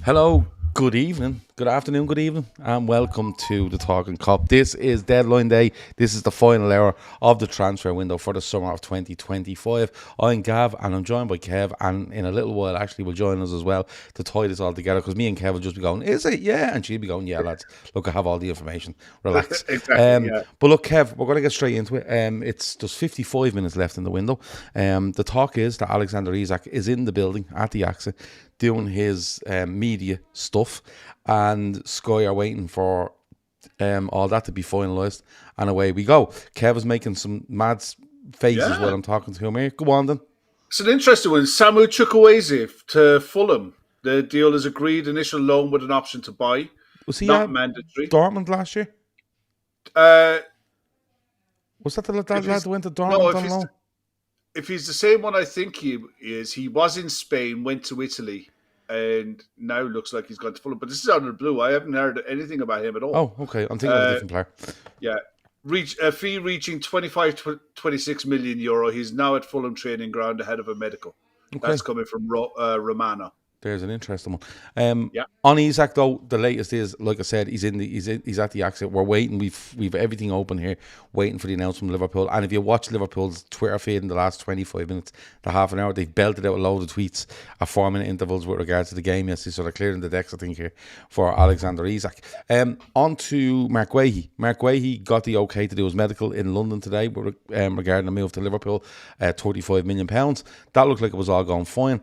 Hello, good evening, good afternoon, good evening, and welcome to the Talkin Kop. This is deadline day. This is the final hour of the transfer window for the summer of 2025. I'm Gav, and I'm joined by Kev, and in a little while, Ashley will join us as well to tie this all together. Because me and Kev will just be going, "Is it? Yeah," and she'll be going, "Yeah, lads. Look, I have all the information. Relax." Exactly. Yeah. But look, Kev, we're going to get straight into it. It's just 55 minutes left in the window. The talk is that Alexander Isak is in the building at the AXA doing his media stuff, and Sky are waiting for all that to be finalised, and away we go. Kev is making some mad faces while Yeah. I'm talking to him here. Go on then. It's an interesting one. Samu Chukwueze to Fulham. The deal is agreed. Initial loan with an option to buy, Was he not at mandatory. Dortmund last year? Uh, Was that the if lad he's that went to no, Dortmund on loan? if he's the same one, I think he is. He was in Spain, went to Italy, and now looks like he's gone to Fulham. But this is out of the blue. I haven't heard anything about him at all. Oh, okay. I'm thinking of a Uh, different player. yeah. Reach a fee reaching 26 million euro. He's now at Fulham training ground ahead of a medical. Okay. That's coming from Romana. There's an interesting one. Yeah. On Isak though, the latest is, like I said, he's at the exit. We're waiting. We've everything open here, waiting for the announcement from Liverpool. And if you watch Liverpool's Twitter feed in the last 25 minutes, the half an hour, they've belted out a load of tweets at 4 minute intervals with regards to the game yesterday. So they're clearing the decks, I think, here for Alexander Isak. On to Mark Guehi. Mark Guehi got the okay to do his medical in London today regarding the move to Liverpool, £35 million. That looked like it was all going fine.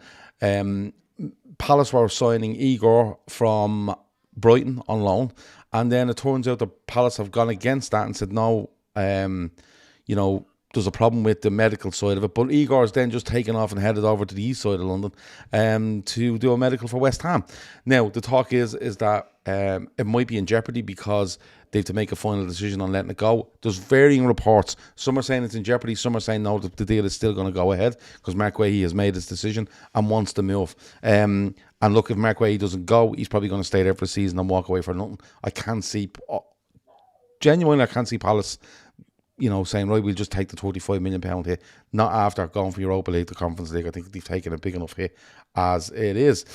Palace were signing Igor from Brighton on loan, and then it turns out that Palace have gone against that and said no. There's a problem with the medical side of it, but Igor's then just taken off and headed over to the east side of London to do a medical for West Ham. Now the talk is that it might be in jeopardy because they have to make a final decision on letting it go. There's varying reports. Some are saying it's in jeopardy. Some are saying no, the deal is still going to go ahead because Mark Guehi has made his decision and wants to move. And look, if Mark Guehi doesn't go, he's probably going to stay there for a season and walk away for nothing. I can't see Palace, saying, right, we'll just take the £35 million hit, not after going for Europa League, the Conference League. I think they've taken a big enough hit as it is.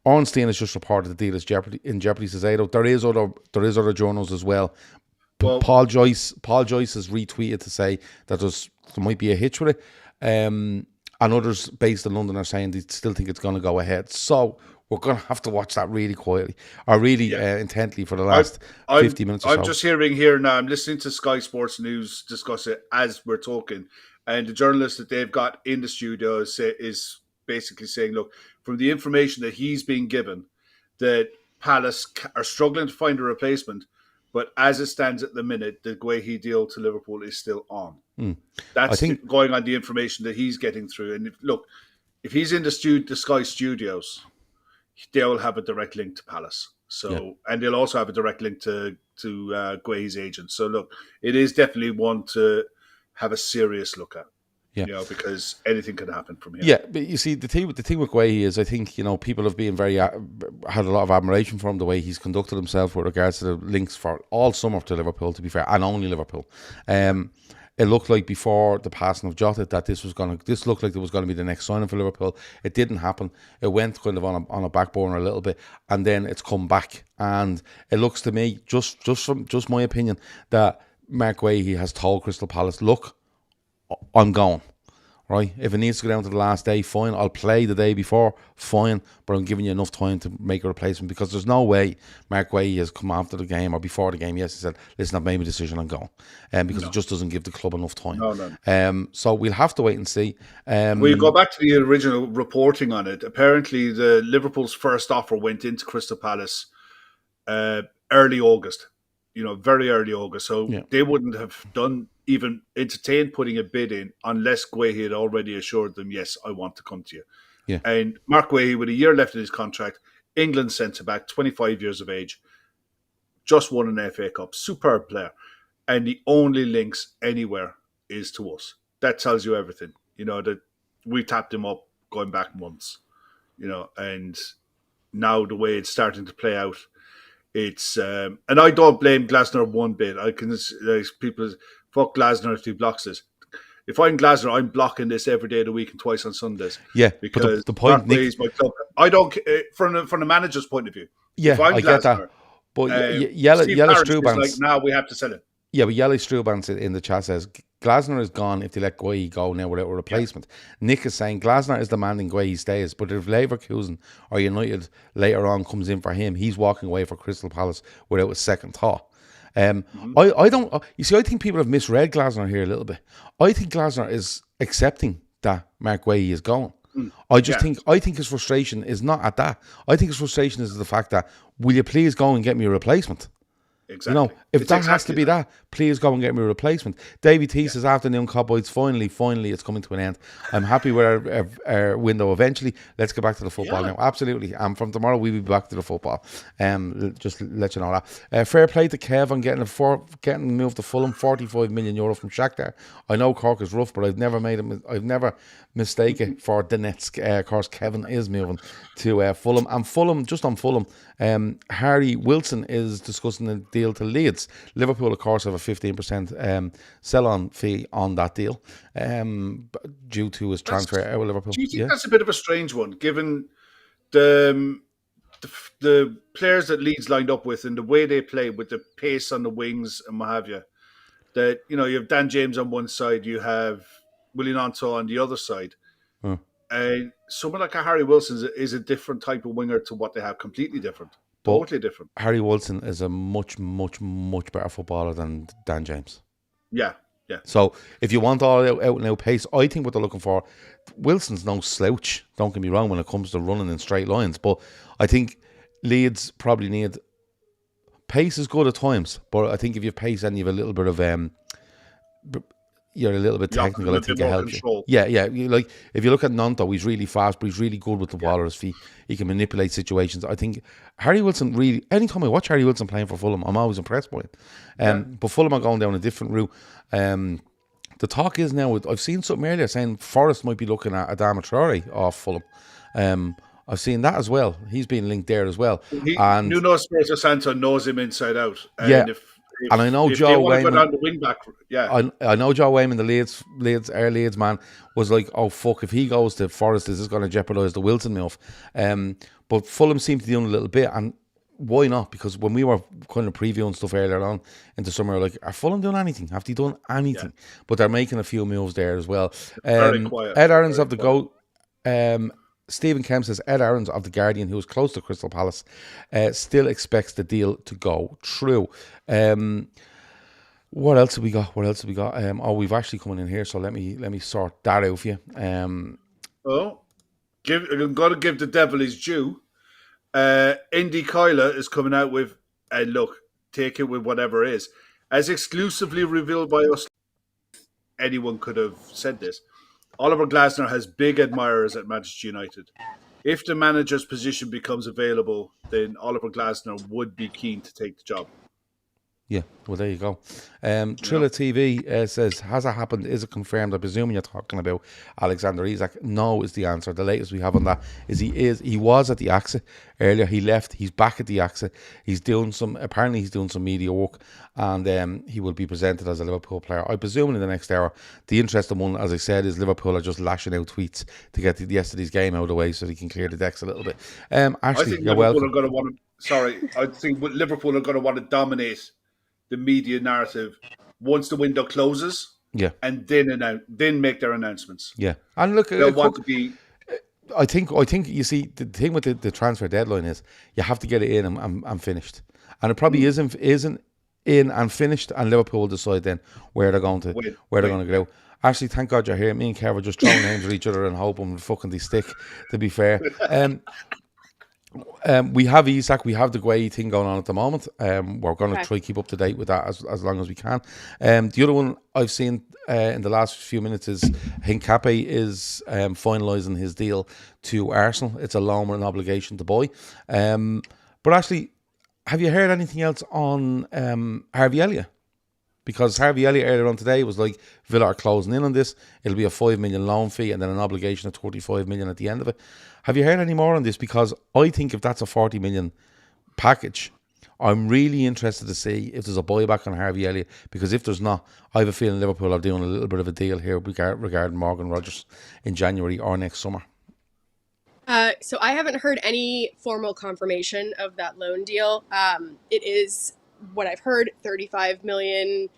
Ornstein has just reported the deal is in jeopardy, says Ado. There is other journals as well. Well, Paul Joyce has retweeted to say that there might be a hitch with it. And others based in London are saying they still think it's going to go ahead. So we're going to have to watch that really quietly, or really intently for the last 50 minutes or so. I'm just hearing here now. I'm listening to Sky Sports News discuss it as we're talking, and the journalist that they've got in the studio is basically saying, look, from the information that he's been given, that Palace are struggling to find a replacement, but as it stands at the minute, the Guehi deal to Liverpool is still on. That's going on the information that he's getting through. And if he's in the Sky Studios, they'll have a direct link to Palace. So, and they'll also have a direct link to Guehi's agent. So, look, it is definitely one to have a serious look at. Yeah, because anything could happen from here. Yeah, but you see, the thing with Guehi is, I think people have been had a lot of admiration for him, the way he's conducted himself with regards to the links for all summer to Liverpool, to be fair, and only Liverpool. It looked like before the passing of Jota that this looked like it was going to be the next signing for Liverpool. It didn't happen. It went kind of on a back burner a little bit, and then it's come back. And it looks to me, just my opinion, that Mark Guehi has told Crystal Palace, look, I'm going. Right? If it needs to go down to the last day, fine. I'll play the day before, fine. But I'm giving you enough time to make a replacement, because there's no way Mark Guehi has come after the game or before the game. Yes, he said, listen, I've made my decision, I'm going. Because it just doesn't give the club enough time. No. So we'll have to wait and see. We go back to the original reporting on it. Apparently, the Liverpool's first offer went into Crystal Palace early August. Very early August. So they wouldn't have even entertained putting a bid in unless Guehi had already assured them, yes, I want to come to you. Yeah. And Mark Guehi, with a year left in his contract, England centre-back, 25 years of age, just won an FA Cup, superb player. And the only links anywhere is to us. That tells you everything. That we tapped him up going back months, and now the way it's starting to play out, it's and I don't blame Glasner one bit. I can people fuck Glasner if he blocks it. If I'm Glasner, I'm blocking this every day of the week and twice on Sundays. Yeah, because but the point, Nick, is my club. I don't from the manager's point of view. yeah, If I'm I get that. Glasner, But Steve Yella Parish is like, Strubans, now we have to sell him. yeah, but Yelly Strubans in the chat says Glasner is gone if they let Guehi go now without a replacement. Yeah. Nick is saying Glasner is demanding Guehi stays, but if Leverkusen or United later on comes in for him, he's walking away for Crystal Palace without a second thought. I don't. You see, I think people have misread Glasner here a little bit. I think Glasner is accepting that Mark Guehi is going. I think his frustration is not at that. I think his frustration is the fact that, will you please go and get me a replacement? Exactly. You know, if that has to be that, please go and get me a replacement. Davey T says, afternoon, Cowboys, finally, it's coming to an end. I'm happy with our window eventually. Let's get back to the football now. Absolutely. And from tomorrow, we'll be back to the football. Just let you know that. Fair play to Kev on getting moved to Fulham, €45 million from Shakhtar. I know Cork is rough, but I've never mistaken for Donetsk. Of course, Kevin is moving to Fulham. And Fulham, just on Fulham, Harry Wilson is discussing a deal to Leeds. Liverpool, of course, have a 15% sell-on fee on that deal due to his transfer out of Liverpool. Do you think that's a bit of a strange one, given the players that Leeds lined up with and the way they play with the pace on the wings and what have you? That, you know, you have Dan James on one side, you have Willian Anto on the other side. Someone like a Harry Wilson is a different type of winger to what they have, completely different. Totally different. Harry Wilson is a much, much, much better footballer than Dan James. Yeah. So if you want all out and out pace, I think what they're looking for, Wilson's no slouch, don't get me wrong, when it comes to running in straight lines, but I think Leeds probably need pace is good at times, but I think if you have pace and you have a little bit of you're a little bit technical, I think it helps you. Yeah. Like, if you look at Nanto, he's really fast, but he's really good with the ball at his feet. He can manipulate situations. I think Harry Wilson really, anytime I watch Harry Wilson playing for Fulham, I'm always impressed by it. But Fulham are going down a different route. The talk is now, I've seen something earlier saying Forest might be looking at Adama Traore off Fulham. I've seen that as well. He's been linked there as well. And Nuno Espirito Santo knows him inside out. And and I know Joe Wayman. I know Joe Wayman, the Leeds man, was like, "Oh fuck! If he goes to Forest, is this going to jeopardise the Wilson move?" But Fulham seem to be doing a little bit, and why not? Because when we were kind of previewing stuff earlier on into summer, like, are Fulham doing anything? Have they done anything? But they're making a few moves there as well. Very quiet. Ed Aarons of the GOAT. Stephen Kemp says Ed Aarons of The Guardian, who was close to Crystal Palace, still expects the deal to go through. What else have we got? We've actually coming in here, so let me sort that out for you. I'm got to give the devil his due. Indy Kyla is coming out with, and look, take it with whatever it is, as exclusively revealed by us. Anyone could have said this. Oliver Glasner has big admirers at Manchester United. If the manager's position becomes available, then Oliver Glasner would be keen to take the job. Yeah, well, there you go. Trilla TV says, has it happened? Is it confirmed? I presume you're talking about Alexander Isak. No is the answer. The latest we have on that is he was at the AXA earlier. He left. He's back at the AXA. Apparently he's doing some media work, and he will be presented as a Liverpool player, I presume, in the next hour. The interesting one, as I said, is Liverpool are just lashing out tweets to get yesterday's game out of the way so they can clear the decks a little bit. Ashley, you're welcome. I think Liverpool are going to want to dominate the media narrative once the window closes, and then make their announcements. Yeah, and look, they'll want to be. I think you see the thing with the transfer deadline is you have to get it in and finished, and it probably isn't in and finished, and Liverpool will decide then where they're going to go. Actually, thank God you're here. Me and Kev are just throwing names at each other and hoping fucking they stick. To be fair. We have Isak, we have the Guehi thing going on at the moment. We're going to try keep up to date with that as long as we can. The other one I've seen in the last few minutes is Hincapié is finalising his deal to Arsenal. It's a loan with an obligation to buy. But actually, have you heard anything else on Harvey Elliott? Because Harvey Elliott earlier on today was like, Villa are closing in on this. It'll be a $5 million loan fee and then an obligation of $35 million at the end of it. Have you heard any more on this? Because I think if that's a $40 million package, I'm really interested to see if there's a buyback on Harvey Elliott, because if there's not, I have a feeling Liverpool are doing a little bit of a deal here regarding Morgan Rogers in January or next summer. So I haven't heard any formal confirmation of that loan deal. It is what I've heard, 35 million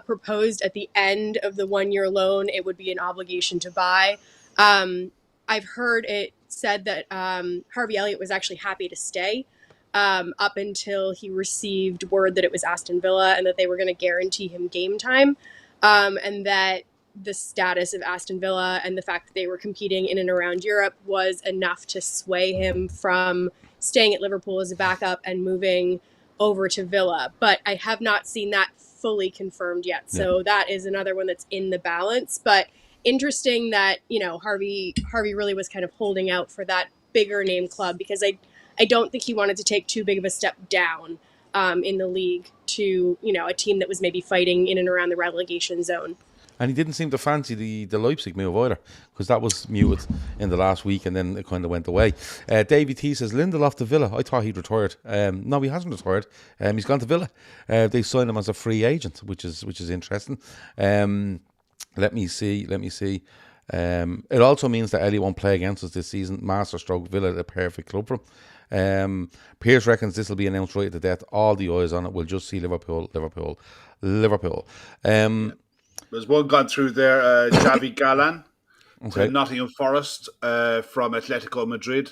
proposed at the end of the 1 year loan. It would be an obligation to buy. I've heard it said that Harvey Elliott was actually happy to stay up until he received word that it was Aston Villa and that they were going to guarantee him game time, and that the status of Aston Villa and the fact that they were competing in and around Europe was enough to sway him from staying at Liverpool as a backup and moving over to Villa. But I have not seen that fully confirmed yet. So Yeah. that is another one that's in the balance. But interesting that, Harvey really was kind of holding out for that bigger name club, because I don't think he wanted to take too big of a step down in the league to, a team that was maybe fighting in and around the relegation zone. And he didn't seem to fancy the Leipzig move either, because that was muted in the last week and then it kind of went away. Davey T says, Lindelof to Villa. I thought he'd retired. No, he hasn't retired. He's gone to Villa. They signed him as a free agent, which is interesting. Let me see. It also means that Ellie won't play against us this season. Master stroke Villa, the perfect club for him. Pierce reckons this will be announced right at the death. All the eyes on it. We'll just see Liverpool. There's one gone through there, Javi Galan Okay. to Nottingham Forest from Atletico Madrid.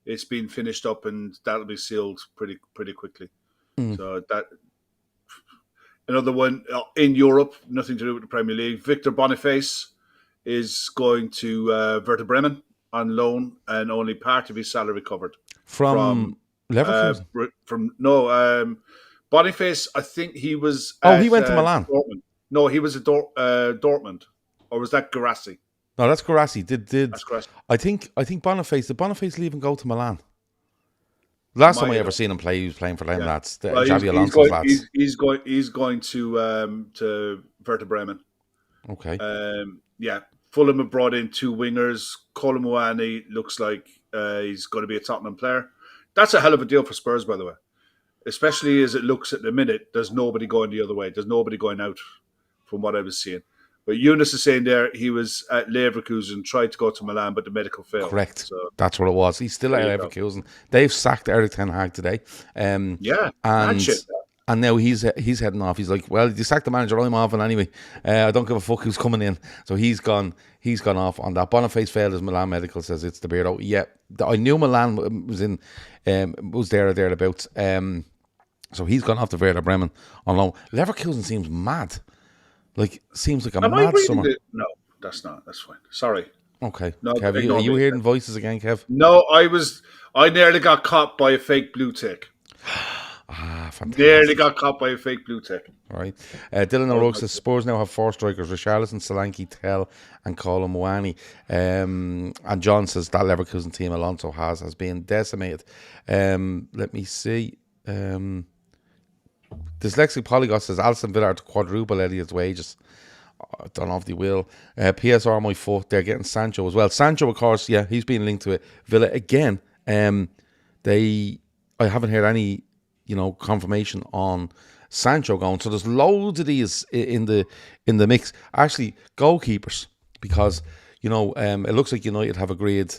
It's been finished up and that'll be sealed pretty quickly. So that another one in Europe, nothing to do with the Premier League. Victor Boniface is going to Werder Bremen on loan, and only part of his salary covered From Leverkusen. Boniface. I think he was. He went to Milan. Dortmund. No, he was at Dortmund, or was that Garassi? No, that's Garassi. That's Garassi. I think Boniface. Did Boniface leave and go to Milan? Last time I ever seen him play, he was playing for them lads. Well, Xavi Alonso's lads. He's going to Werder Bremen. Okay. Fulham have brought in two wingers. Kolomuani looks like he's going to be a Tottenham player. That's a hell of a deal for Spurs, by the way. Especially as it looks at the minute, there's nobody going the other way. There's nobody going out, from what I was seeing. But Eunice is saying there he was at Leverkusen, tried to go to Milan, but the medical failed. Correct. So, that's what it was. He's still at Leverkusen. They've sacked Eric Ten Hag today. and now he's heading off. He's like, well, you sacked the manager, I'm off, and anyway, I don't give a fuck who's coming in. So he's gone off on that. Boniface failed as Milan Medical says it's the beardo. Yeah, I knew Milan was there or thereabouts. So he's gone off to Werder Bremen on loan. Leverkusen seems mad. Seems like a mad summer. No, that's not. That's fine. Sorry. Okay. No, Kev, are you hearing voices again, Kev? No, I nearly got caught by a fake blue tick. Fantastic. Nearly got caught by a fake blue tick. Right. Dylan O'Rourke says Spurs now have 4 strikers: Richarlison, Solanke, Tell, and Kolomuani. And John says that Leverkusen team Alonso has been decimated. Let me see. Dyslexic Polygon says Alston Villa are to quadruple Elliott's wages. I don't know if they will. PSR my foot. They're getting Sancho as well. Sancho, of course, yeah, he's been linked to it. Villa again. I haven't heard any, confirmation on Sancho going. So there's loads of these in the mix. Actually, goalkeepers, because it looks like United have agreed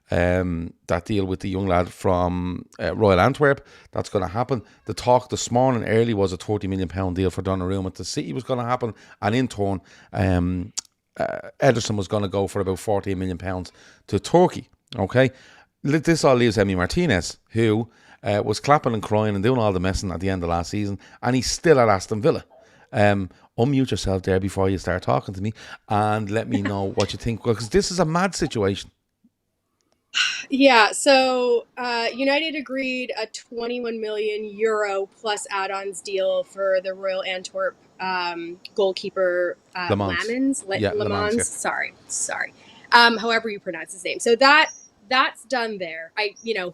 that deal with the young lad from Royal Antwerp. That's going to happen. The talk this morning early was a £30 million deal for Donnarumma to City was going to happen, and in turn Ederson was going to go for about £14 million to Turkey. Okay, this all leaves Emi Martinez, who was clapping and crying and doing all the messing at the end of last season, and he's still at Aston Villa. Unmute yourself there before you start talking to me and let me know what you think, because this is a mad situation. Yeah, so United agreed a €21 million plus add-ons deal for the Royal Antwerp goalkeeper Le Mans. Le Mans. Sorry. However you pronounce his name. So that's done there.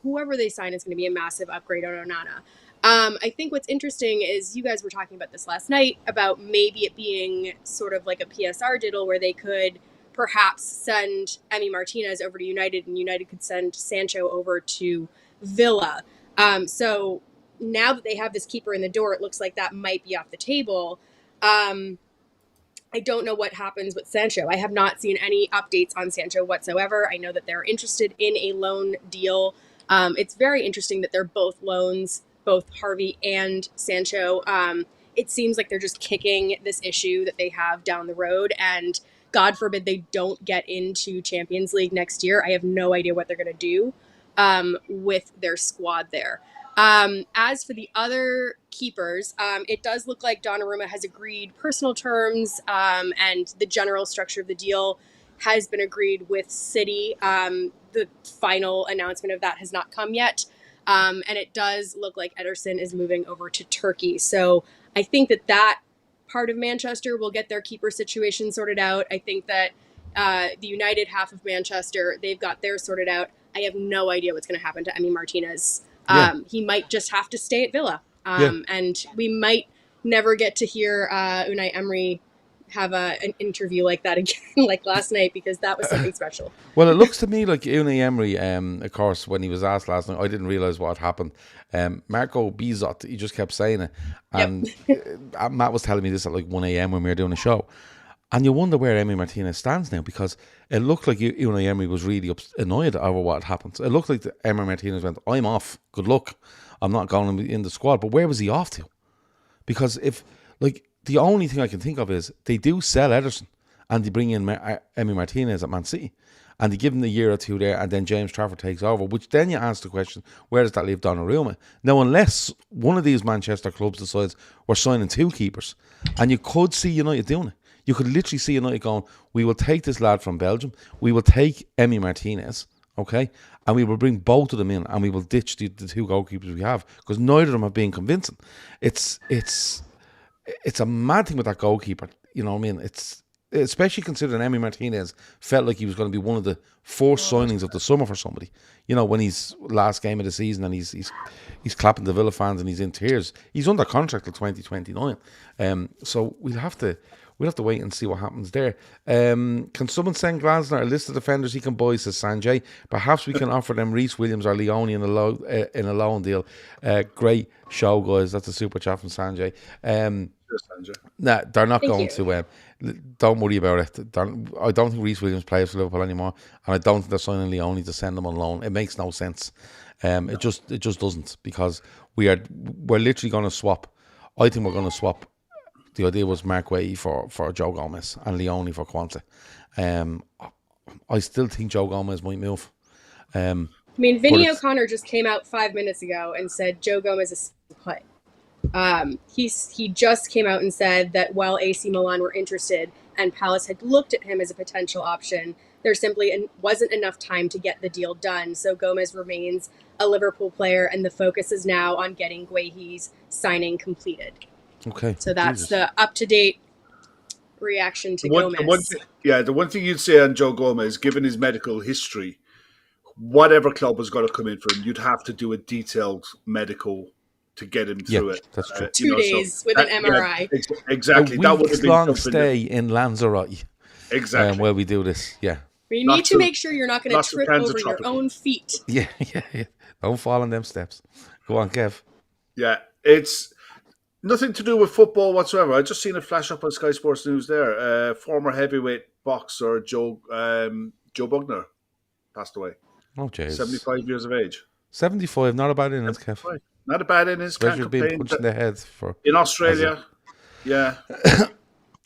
Whoever they sign is going to be a massive upgrade on Onana. I think what's interesting is you guys were talking about this last night about maybe it being sort of like a PSR diddle where they could perhaps send Emi Martinez over to United and United could send Sancho over to Villa. So now that they have this keeper in the door, it looks like that might be off the table. I don't know what happens with Sancho. I have not seen any updates on Sancho whatsoever. I know that they're interested in a loan deal. It's very interesting that they're both loans, both Harvey and Sancho. It seems like they're just kicking this issue that they have down the road, and God forbid they don't get into Champions League next year. I have no idea what they're going to do with their squad there. As for the other keepers, it does look like Donnarumma has agreed personal terms, and the general structure of the deal has been agreed with City. The final announcement of that has not come yet. And it does look like Ederson is moving over to Turkey. So I think that part of Manchester will get their keeper situation sorted out. I think that the United half of Manchester, they've got theirs sorted out. I have no idea what's going to happen to Emi Martinez. He might just have to stay at Villa. And we might never get to hear Unai Emery have an interview like that again, like last night, because that was something special. Well, it looks to me like Unai Emery, of course, when he was asked last night, I didn't realise what happened. Marco Bizot, he just kept saying it. And Matt was telling me this at like 1 a.m. when we were doing a show. And you wonder where Emi Martinez stands now, because it looked like Unai Emery was really annoyed over what had happened. It looked like Emi Martinez went, I'm off, good luck, I'm not going in the squad. But where was he off to? Because if, like, the only thing I can think of is they do sell Ederson and they bring in Emi Martinez at Man City and they give him a year or two there, and then James Trafford takes over, which then you ask the question, where does that leave Donnarumma? Now, unless one of these Manchester clubs decides we're signing two keepers, and you could see United doing it. You could literally see United going, we will take this lad from Belgium, we will take Emi Martinez, okay, and we will bring both of them in, and we will ditch the two goalkeepers we have, because neither of them have been convincing. It's a mad thing with that goalkeeper, you know what I mean? It's especially considering Emi Martinez felt like he was going to be one of the first signings of the summer for somebody. You know, when he's last game of the season and he's clapping the Villa fans and he's in tears. He's under contract till 2029. So we'll have to wait and see what happens there. Can someone send Glasner a list of defenders he can buy, says Sanjay? Perhaps we can offer them Reece Williams or Leone in a loan deal. Great show, guys. That's a super chat from Sanjay. Nah, they're not going to. Don't worry about it. I don't think Reece Williams plays for Liverpool anymore, and I don't think they're signing Leone to send them on loan. It makes no sense. It just doesn't, because we're literally going to swap. I think we're going to swap. The idea was Mark Guehi for Joe Gomez and Leone for Quanta. I still think Joe Gomez might move. I mean, Vinny O'Connor just came out 5 minutes ago and said Joe Gomez is put. He just came out and said that while AC Milan were interested and Palace had looked at him as a potential option, there simply wasn't enough time to get the deal done. So Gomez remains a Liverpool player, and the focus is now on getting Guehi's signing completed. Okay. So that's the up-to-date reaction to Gomez. The one thing you'd say on Joe Gomez, given his medical history, whatever club was going to come in for him, you'd have to do a detailed medical to get him through it. That's true. 2 days with an MRI. Yeah, exactly. A week-long stay in Lanzarote. Exactly. Where we do this, yeah. We need to make sure you're not going to trip over your own feet. Yeah. Don't fall on them steps. Go on, Kev. Yeah, it's nothing to do with football whatsoever. I just seen it flash up on Sky Sports News there. Former heavyweight boxer Joe Bugner passed away. Oh, jeez. 75 years of age. 75, not a bad innings, Kev. Not a bad innings. Can't being punched in the head in Australia. Yeah.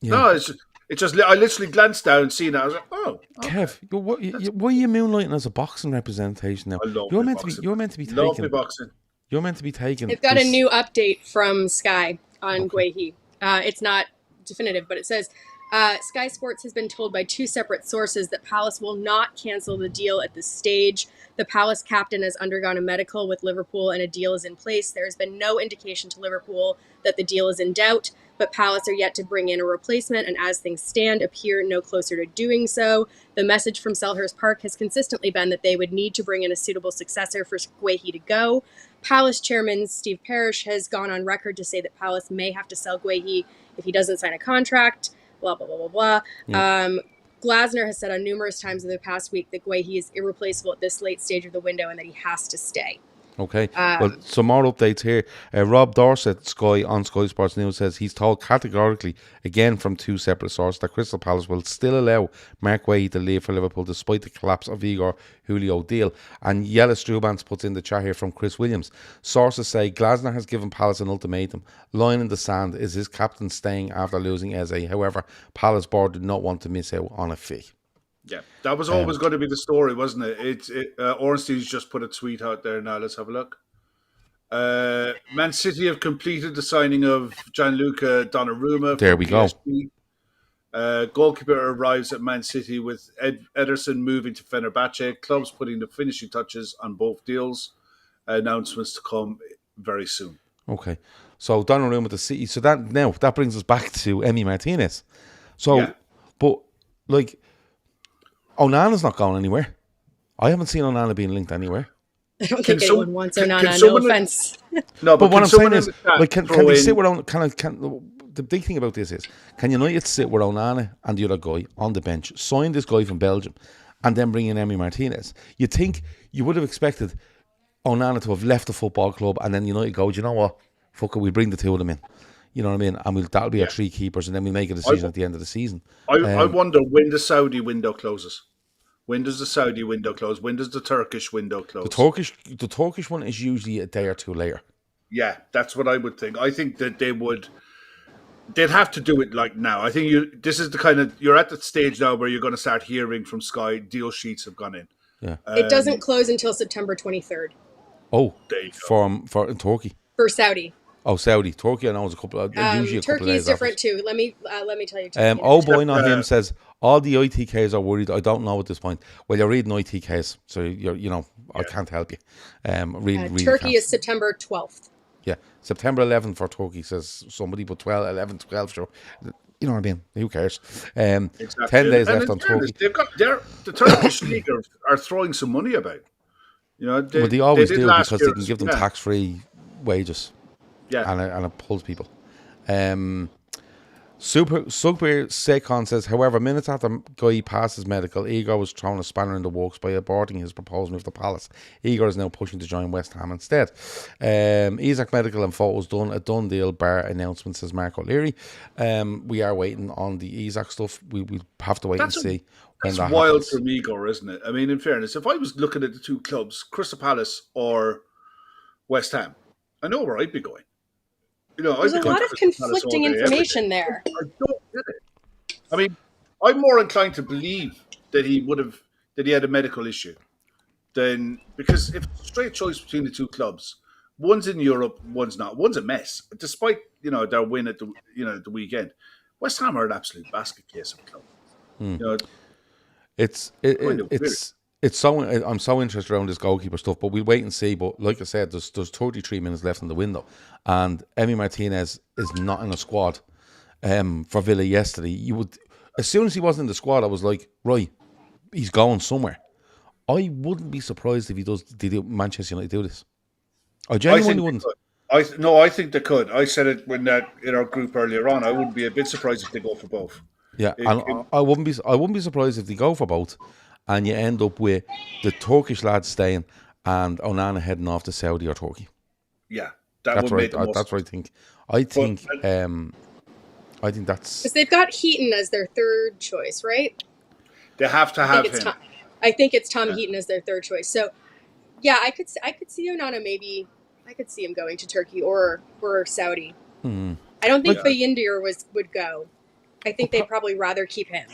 No, it's just I literally glanced down and seen that. I was like, oh, okay. Kev, why are you moonlighting as a boxing representation now? I love You're boxing. meant to be Love taking boxing. You're meant to be taking. They've got a new update from Sky on Guehi. It's not definitive, but it says Sky Sports has been told by two separate sources that Palace will not cancel the deal at this stage. The Palace captain has undergone a medical with Liverpool and a deal is in place. There has been no indication to Liverpool that the deal is in doubt, but Palace are yet to bring in a replacement, and as things stand, appear no closer to doing so. The message from Selhurst Park has consistently been that they would need to bring in a suitable successor for Guehi to go. Palace chairman Steve Parish has gone on record to say that Palace may have to sell Guehi if he doesn't sign a contract, blah, blah, blah, blah, blah. Yeah. Glasner has said on numerous times in the past week that Guehi is irreplaceable at this late stage of the window and that he has to stay. Okay. Well, some more updates here. Rob Dorset, on Sky Sports News, says he's told categorically, again from two separate sources, that Crystal Palace will still allow Mark Guehi to leave for Liverpool despite the collapse of Igor Julio deal. And Yella Strubans puts in the chat here from Chris Williams. Sources say Glasner has given Palace an ultimatum. Line in the sand is his captain staying after losing Eze. However, Palace board did not want to miss out on a fee. Yeah, that was always going to be the story, wasn't it? Ornstein's just put a tweet out there now. Let's have a look. Man City have completed the signing of Gianluca Donnarumma. There we go. Goalkeeper arrives at Man City with Ederson moving to Fenerbahce. Clubs putting the finishing touches on both deals. Announcements to come very soon. Okay, so Donnarumma to City. So that brings us back to Emi Martinez. So, yeah. But like, Onana's not going anywhere. I haven't seen Onana being linked anywhere. I don't think anyone wants Onana. No offense. No, but what I'm saying is, like, can they sit with the big thing about this is, can United sit with Onana and the other guy on the bench, sign this guy from Belgium, and then bring in Emi Martinez? You'd think you would have expected Onana to have left the football club, and then United go, do you know what? Fuck it, we'll bring the two of them in. You know what I mean? And that'll be our three keepers, and then we make a decision at the end of the season. I wonder when the Saudi window closes. When does the Saudi window close? When does the Turkish window close? The Turkish one is usually a day or two later. Yeah, that's what I would think. I think that they'd have to do it like now. I think this is the kind of, you're at the stage now where you're going to start hearing from Sky, deal sheets have gone in. Yeah. It doesn't close until September 23rd. Oh, for in Turkey. For Saudi. Oh, Saudi. Turkey, I know, is usually a couple of days. Turkey is different too. Let me tell you. Oh boy, not him says all the ITKs are worried. I don't know at this point. Well, you're reading ITKs, so I can't help you. Really Turkey is September 12th. Yeah, September 11th for Turkey, says somebody, but 12, sure. You know what I mean? Who cares? Exactly. 10 days left on Turkey. The Turkish league are throwing some money about. They always do because they can give them tax-free wages. Yeah, and it pulls people. Super Sekon says, however, minutes after Guehi passes medical, Igor was thrown a spanner in the works by aborting his proposal with the Palace. Igor is now pushing to join West Ham instead. ISAK medical and photos done, a done deal, bar announcement, says Mark O'Leary. We are waiting on the ISAK stuff. We have to wait and see. That's wild from Igor, isn't it? I mean, in fairness, if I was looking at the two clubs, Crystal Palace or West Ham, I know where I'd be going. There's a lot of conflicting information there. I don't get it. I mean, I'm more inclined to believe that he had a medical issue because if it's a straight choice between the two clubs, one's in Europe, one's not. One's a mess, despite their win at the weekend. West Ham are an absolute basket case of a club. It's so I'm so interested around this goalkeeper stuff, but we'll wait and see. But like I said, there's 33 minutes left in the window, and Emi Martinez is not in a squad for Villa yesterday. As soon as he wasn't in the squad, I was like, right, he's going somewhere. I wouldn't be surprised if he does. Did Manchester United do this? I genuinely wouldn't. I think they could. I said it in our group earlier on. I wouldn't be a bit surprised if they go for both. Yeah, I wouldn't be surprised if they go for both. And you end up with the Turkish lads staying and Onana heading off to Saudi or Turkey. Yeah, that's what I think. I think that's because they've got Heaton as their third choice, right? They have to have him. I think it's Tom Heaton as their third choice. So, yeah, I could see Onana maybe. I could see him going to Turkey or Saudi. Mm-hmm. I don't think Bayindir would go. I think they'd probably rather keep him.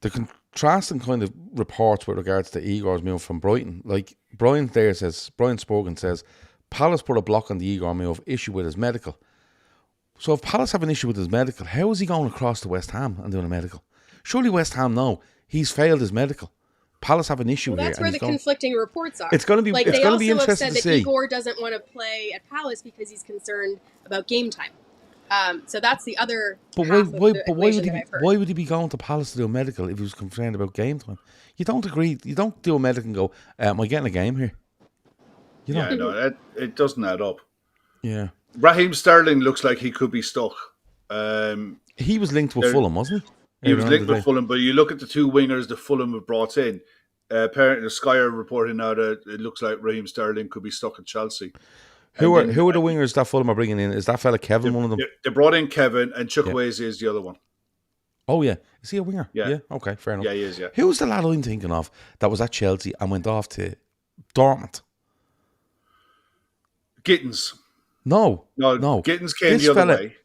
The contrasting kind of reports with regards to Igor's move from Brighton, like Brian Spogan says, Palace put a block on the Igor move, issue with his medical. So if Palace have an issue with his medical, how is he going across to West Ham and doing a medical? Surely West Ham know he's failed his medical. Palace have an issue here. That's where the conflicting reports are. It's going to be interesting to see. They also have said that Igor doesn't want to play at Palace because he's concerned about game time. So that's the other. But why would he be going to Palace to do a medical if he was concerned about game time? You don't agree. You don't do a medical and go, am I getting a game here? It doesn't add up. Yeah. Raheem Sterling looks like he could be stuck. He was linked with Fulham, wasn't he? He was linked with Fulham, but you look at the two wingers that Fulham have brought in, Apparently, the Sky are reporting now that it looks like Raheem Sterling could be stuck at Chelsea. Who And are then who are the wingers that Fulham are bringing in? Is that fella Kevin one of them? they brought in Kevin, and Yeah. Chukwueze is the other one. Oh yeah, is he a winger? Yeah. Okay, fair enough. Yeah, he is. Yeah. Who's the lad I'm thinking of that was at Chelsea and went off to Dortmund? Gittins. No. Gittins came This the other fella- way.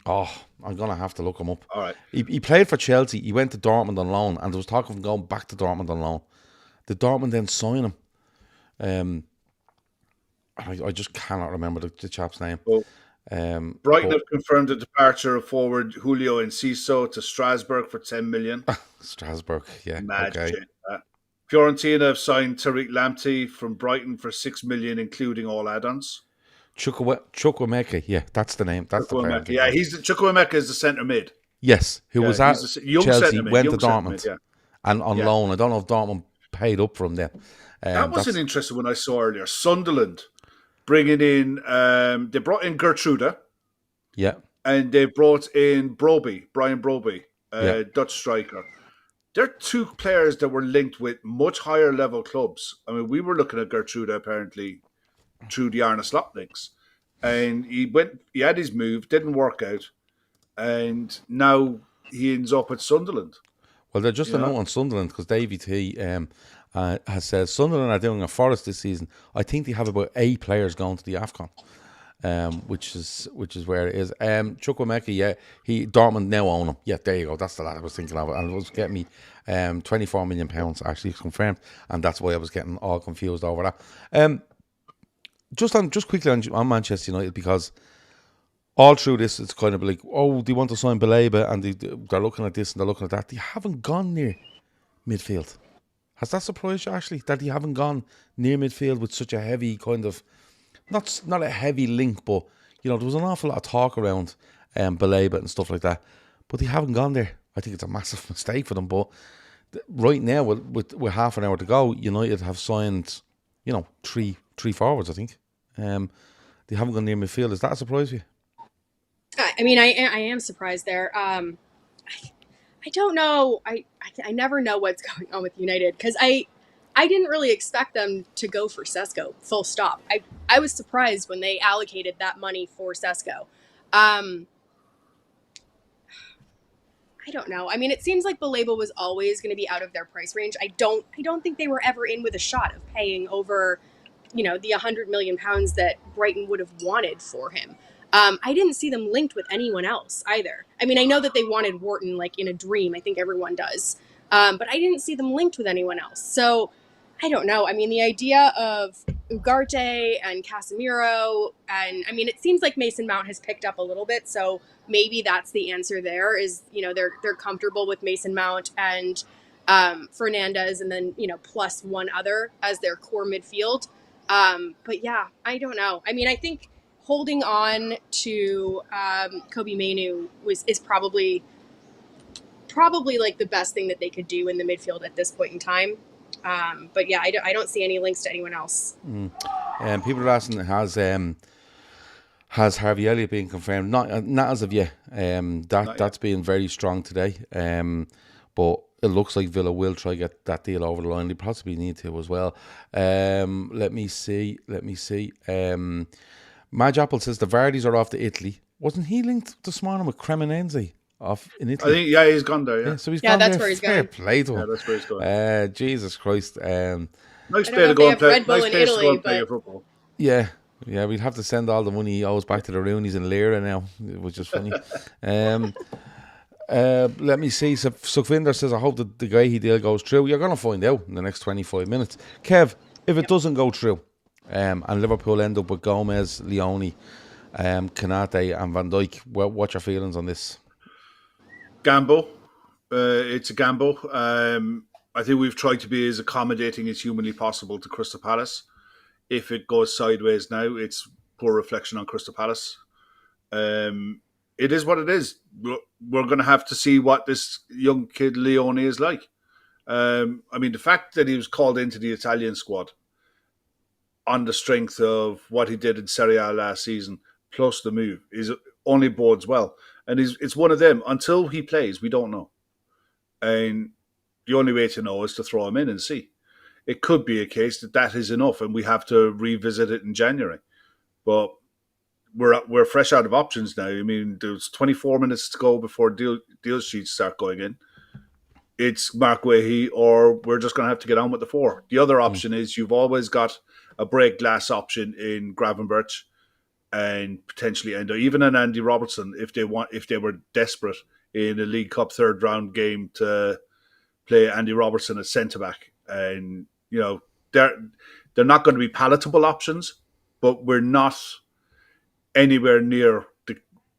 Oh, I'm gonna have to look him up. All right. He played for Chelsea. He went to Dortmund on loan, and there was talk of him going back to Dortmund on loan. Did Dortmund then sign him? I just cannot remember the chap's name. Well, Brighton but- have confirmed the departure of forward Julio Enciso to Strasbourg for 10 million. Strasbourg, yeah. Mad Okay. shit. Fiorentina have signed Tariq Lamptey from Brighton for 6 million, including all add-ons. Chukwuemeka, yeah, that's the name. That's the player. I'm thinking of. Chukwuemeka is the centre mid. Yes, who was at he's a young Chelsea, centre mid, went to young centre Dortmund, mid, yeah. and on Yeah. loan. I don't know if Dortmund paid up from them. That was an interesting one I saw earlier. Sunderland bringing in, they brought in Gertruda, Yeah, and they brought in Brian Broby, Yeah. Dutch striker. They're two players that were linked with much higher level clubs. I mean, we were looking at Gertruda apparently through the Arne Slot links. And he had his move, didn't work out, and now he ends up at Sunderland. well, they're just a note on Sunderland because Davey T has said Sunderland are doing a Forest this season. I think they have about 8 players going to the AFCON, which is where it is. Chukwuemeka, yeah, Dortmund now own him. Yeah, there you go. That's the lad I was thinking of, and it was getting me £24 million actually confirmed, and that's why I was getting all confused over that. Just quickly on Manchester United, because all through this it's kind of like, oh, they want to sign Baleba, and they're looking at this and they're looking at that. They haven't gone near midfield. Has that surprised you, Ashley, that they haven't gone near midfield with such a heavy kind of, not a heavy link, but there was an awful lot of talk around Baleba and stuff like that, but they haven't gone there. I think it's a massive mistake for them. But right now, with half an hour to go, United have signed, three forwards, I think. They haven't gone near midfield. Does that surprise you? I mean, I am surprised there. I don't know. I never know what's going on with United, because I didn't really expect them to go for Sesko, full stop. I was surprised when they allocated that money for Sesko. I don't know. I mean, it seems like Baleba was always going to be out of their price range. I don't think they were ever in with a shot of paying over, the £100 million that Brighton would have wanted for him. I didn't see them linked with anyone else either. I mean, I know that they wanted Wharton like in a dream. I think everyone does. But I didn't see them linked with anyone else. So I don't know. I mean, the idea of Ugarte and Casemiro, and I mean, it seems like Mason Mount has picked up a little bit. So maybe that's the answer there is, they're comfortable with Mason Mount and Fernandez, and then, plus one other as their core midfield. But yeah, I don't know. I mean, I think holding on to Kobe Mainu is probably like the best thing that they could do in the midfield at this point in time. But yeah, I don't see any links to anyone else. People are asking, has Harvey Elliott been confirmed? Not as of yet. That's been very strong today. But it looks like Villa will try get that deal over the line. They possibly need to as well. Let me see. Madge Apple says the Vardys are off to Italy. Wasn't he linked this morning with Cremonese off in Italy? I think, yeah, he's gone there. Yeah, so he's gone that's there. where he's Fair going. yeah, play to him. that's where he's going. Jesus Christ. Nice I don't place know to if go they and have play. Red Bull Nice in place to go Italy, and play but football. Yeah, we'd have to send all the money he owes back to the Roonies in Lira now, which is funny. Let me see. So Sukhvinder says, I hope that the Guehi deal goes through. You're going to find out in the next 25 minutes. Kev, if it doesn't go through, and Liverpool end up with Gomez, Leone, Kanate and Van Dijk, what's your feelings on this? Gamble. It's a gamble. I think we've tried to be as accommodating as humanly possible to Crystal Palace. If it goes sideways now, it's poor reflection on Crystal Palace. It is what it is. We're going to have to see what this young kid Leone is like. I mean, the fact that he was called into the Italian squad on the strength of what he did in Serie A last season, plus the move, is only bodes well. And it's one of them. Until he plays, we don't know. And the only way to know is to throw him in and see. It could be a case that is enough, and we have to revisit it in January. But we're fresh out of options now. I mean, there's 24 minutes to go before deal sheets start going in. It's Mark Guehi, or we're just going to have to get on with the 4. The other option is you've always got a break glass option in Gravenberch and potentially Endo, even an Andy Robertson if they were desperate in a League Cup third round game to play Andy Robertson as centre back. And they're not going to be palatable options, but we're not anywhere near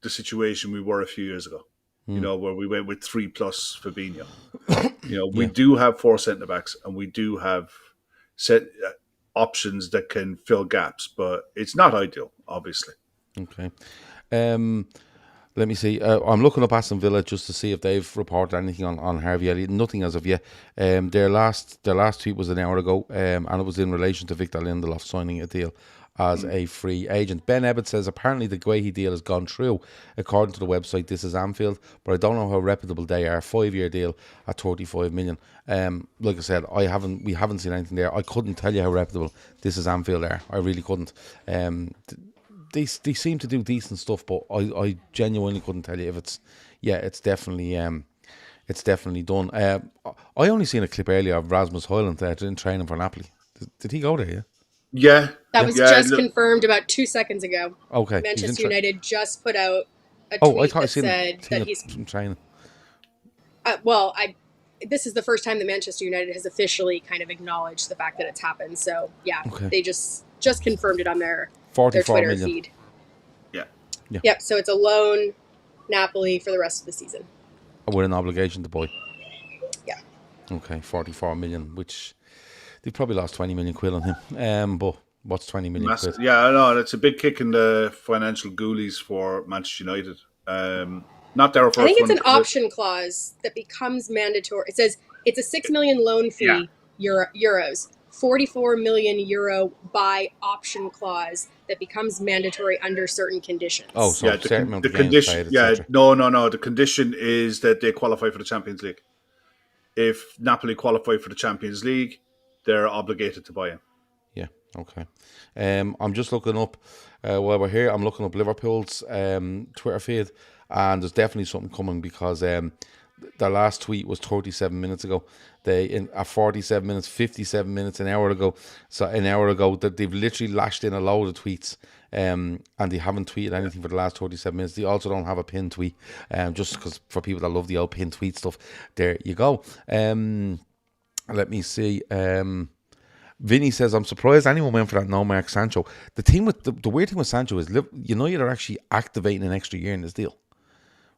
the situation we were a few years ago. Where we went with 3+ Fabinho. We do have 4 centre backs, and we do have set options that can fill gaps, but it's not ideal, obviously. Okay. Let me see. I'm looking up Aston Villa just to see if they've reported anything on Harvey Elliott. Nothing as of yet. Their last tweet was an hour ago, and it was in relation to Victor Lindelof signing a deal as a free agent. Ben Ebbett says apparently the Guehi deal has gone through, according to the website. This is Anfield, but I don't know how reputable they are. 5-year deal at 35 million. Like I said, we haven't seen anything there. I couldn't tell you how reputable This is Anfield are. I really couldn't. They seem to do decent stuff, but I genuinely couldn't tell you if it's definitely done. I only seen a clip earlier of Rasmus Højlund in training for Napoli. Did he go there? Yeah. Yeah. That was just confirmed about 2 seconds ago. Okay. Manchester United just put out a tweet that said that he's training. This is the first time that Manchester United has officially kind of acknowledged the fact that it's happened. So they just confirmed it on their Twitter million. feed. Yeah. Yep. So it's a loan, Napoli for the rest of the season. With an obligation to buy. Yeah. Okay, 44 million, which they probably lost 20 million quid on him. But what's 20 million quid? Yeah, I know. It's a big kick in the financial goalies for Manchester United. Not their first one. I think it's an option clause that becomes mandatory. It says it's a 6 million loan fee, euros, 44 million euro buy option clause that becomes mandatory under certain conditions. Oh, so the condition. No. The condition is that they qualify for the Champions League. If Napoli qualify for the Champions League, they're obligated to buy him. Yeah. Okay. I'm just looking up while we're here. I'm looking up Liverpool's Twitter feed, and there's definitely something coming because their last tweet was 37 minutes ago. They at 47 minutes, 57 minutes, an hour ago. So an hour ago that they've literally lashed in a load of tweets, and they haven't tweeted anything for the last 37 minutes. They also don't have a pinned tweet, just because for people that love the old pinned tweet stuff. There you go. Let me see. Vinny says, I'm surprised anyone went for that no Mark Sancho. The weird thing with Sancho is United are actually activating an extra year in this deal,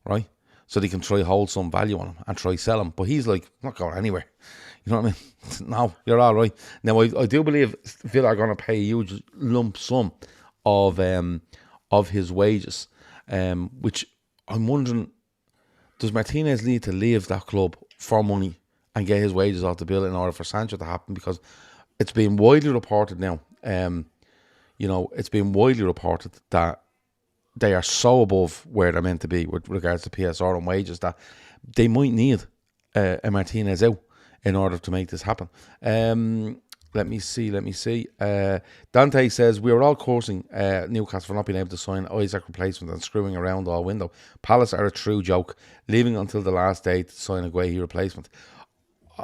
right? So they can try hold some value on him and try sell him. But he's like, I'm not going anywhere. You know what I mean? No, you're all right. Now, I do believe Villa are going to pay a huge lump sum of his wages, which I'm wondering, does Martinez need to leave that club for money and get his wages off the bill in order for Sancho to happen? Because it's been widely reported now, it's been widely reported that they are so above where they're meant to be with regards to PSR and wages that they might need a Martinez out in order to make this happen. Let me see. Dante says, we were all cursing Newcastle for not being able to sign ISAK replacement and screwing around all window. Palace are a true joke, leaving until the last day to sign a Guehi replacement.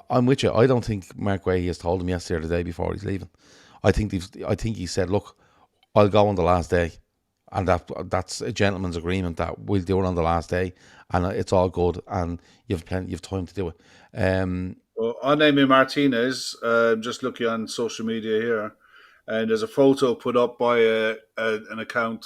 I'm with you. I don't think Mark Guehi has told him yesterday or the day before he's leaving. I think he said, look, I'll go on the last day. And that's a gentleman's agreement that we'll do it on the last day, and it's all good, and you've time to do it. Well, on Emi Martinez, just looking on social media here, and there's a photo put up by an account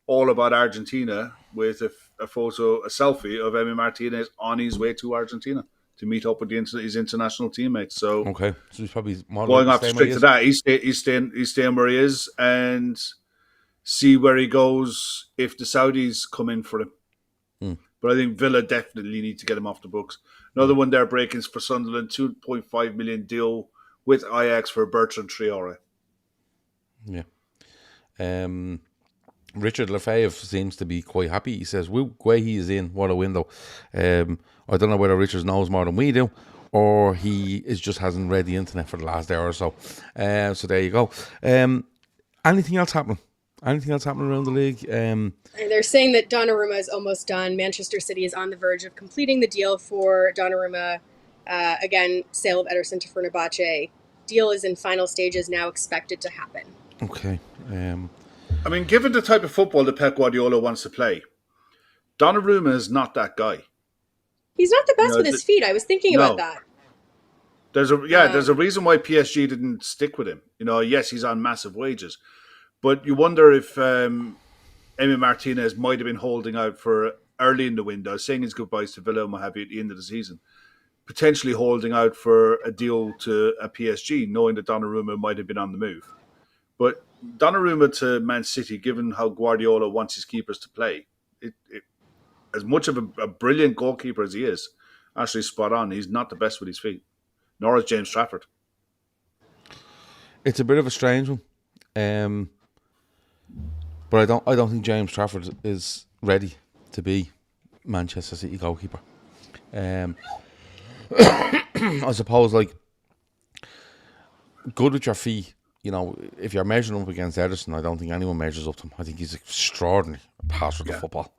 all about Argentina with a selfie of Emi Martinez on his way to Argentina to meet up with his international teammates. So okay, so he's probably going off straight to that. He's staying where he is, and see where he goes if the Saudis come in for him. But I think Villa definitely need to get him off the books. Another one there breaking for Sunderland, 2.5 million deal with Ajax for Bertrand Traore. Yeah. Richard Lefebvre seems to be quite happy. He says, Guehi is in, what a window. I don't know whether Richard knows more than we do, or he hasn't read the internet for the last hour or so. So there you go. Anything else happening? Anything else happening around the league? They're saying that Donnarumma is almost done. Manchester City is on the verge of completing the deal for Donnarumma. Again, sale of Ederson to Fenerbahce. Deal is in final stages now, expected to happen. Okay. I mean, given the type of football that Pep Guardiola wants to play, Donnarumma is not that guy. He's not the best with his feet. I was thinking about that. There's a reason why PSG didn't stick with him. Yes, he's on massive wages, but you wonder if Emi Martinez might have been holding out for early in the window, saying his goodbyes to Villa and what have you at the end of the season, potentially holding out for a deal to a PSG, knowing that Donnarumma might have been on the move. But Donnarumma to Man City, given how Guardiola wants his keepers to play, as much of a brilliant goalkeeper as he is, actually spot on. He's not the best with his feet, nor is James Trafford. It's a bit of a strange one, but I don't think James Trafford is ready to be Manchester City goalkeeper. I suppose, like, good with your feet. If you're measuring up against Ederson, I don't think anyone measures up to him. I think he's extraordinary passer of the football.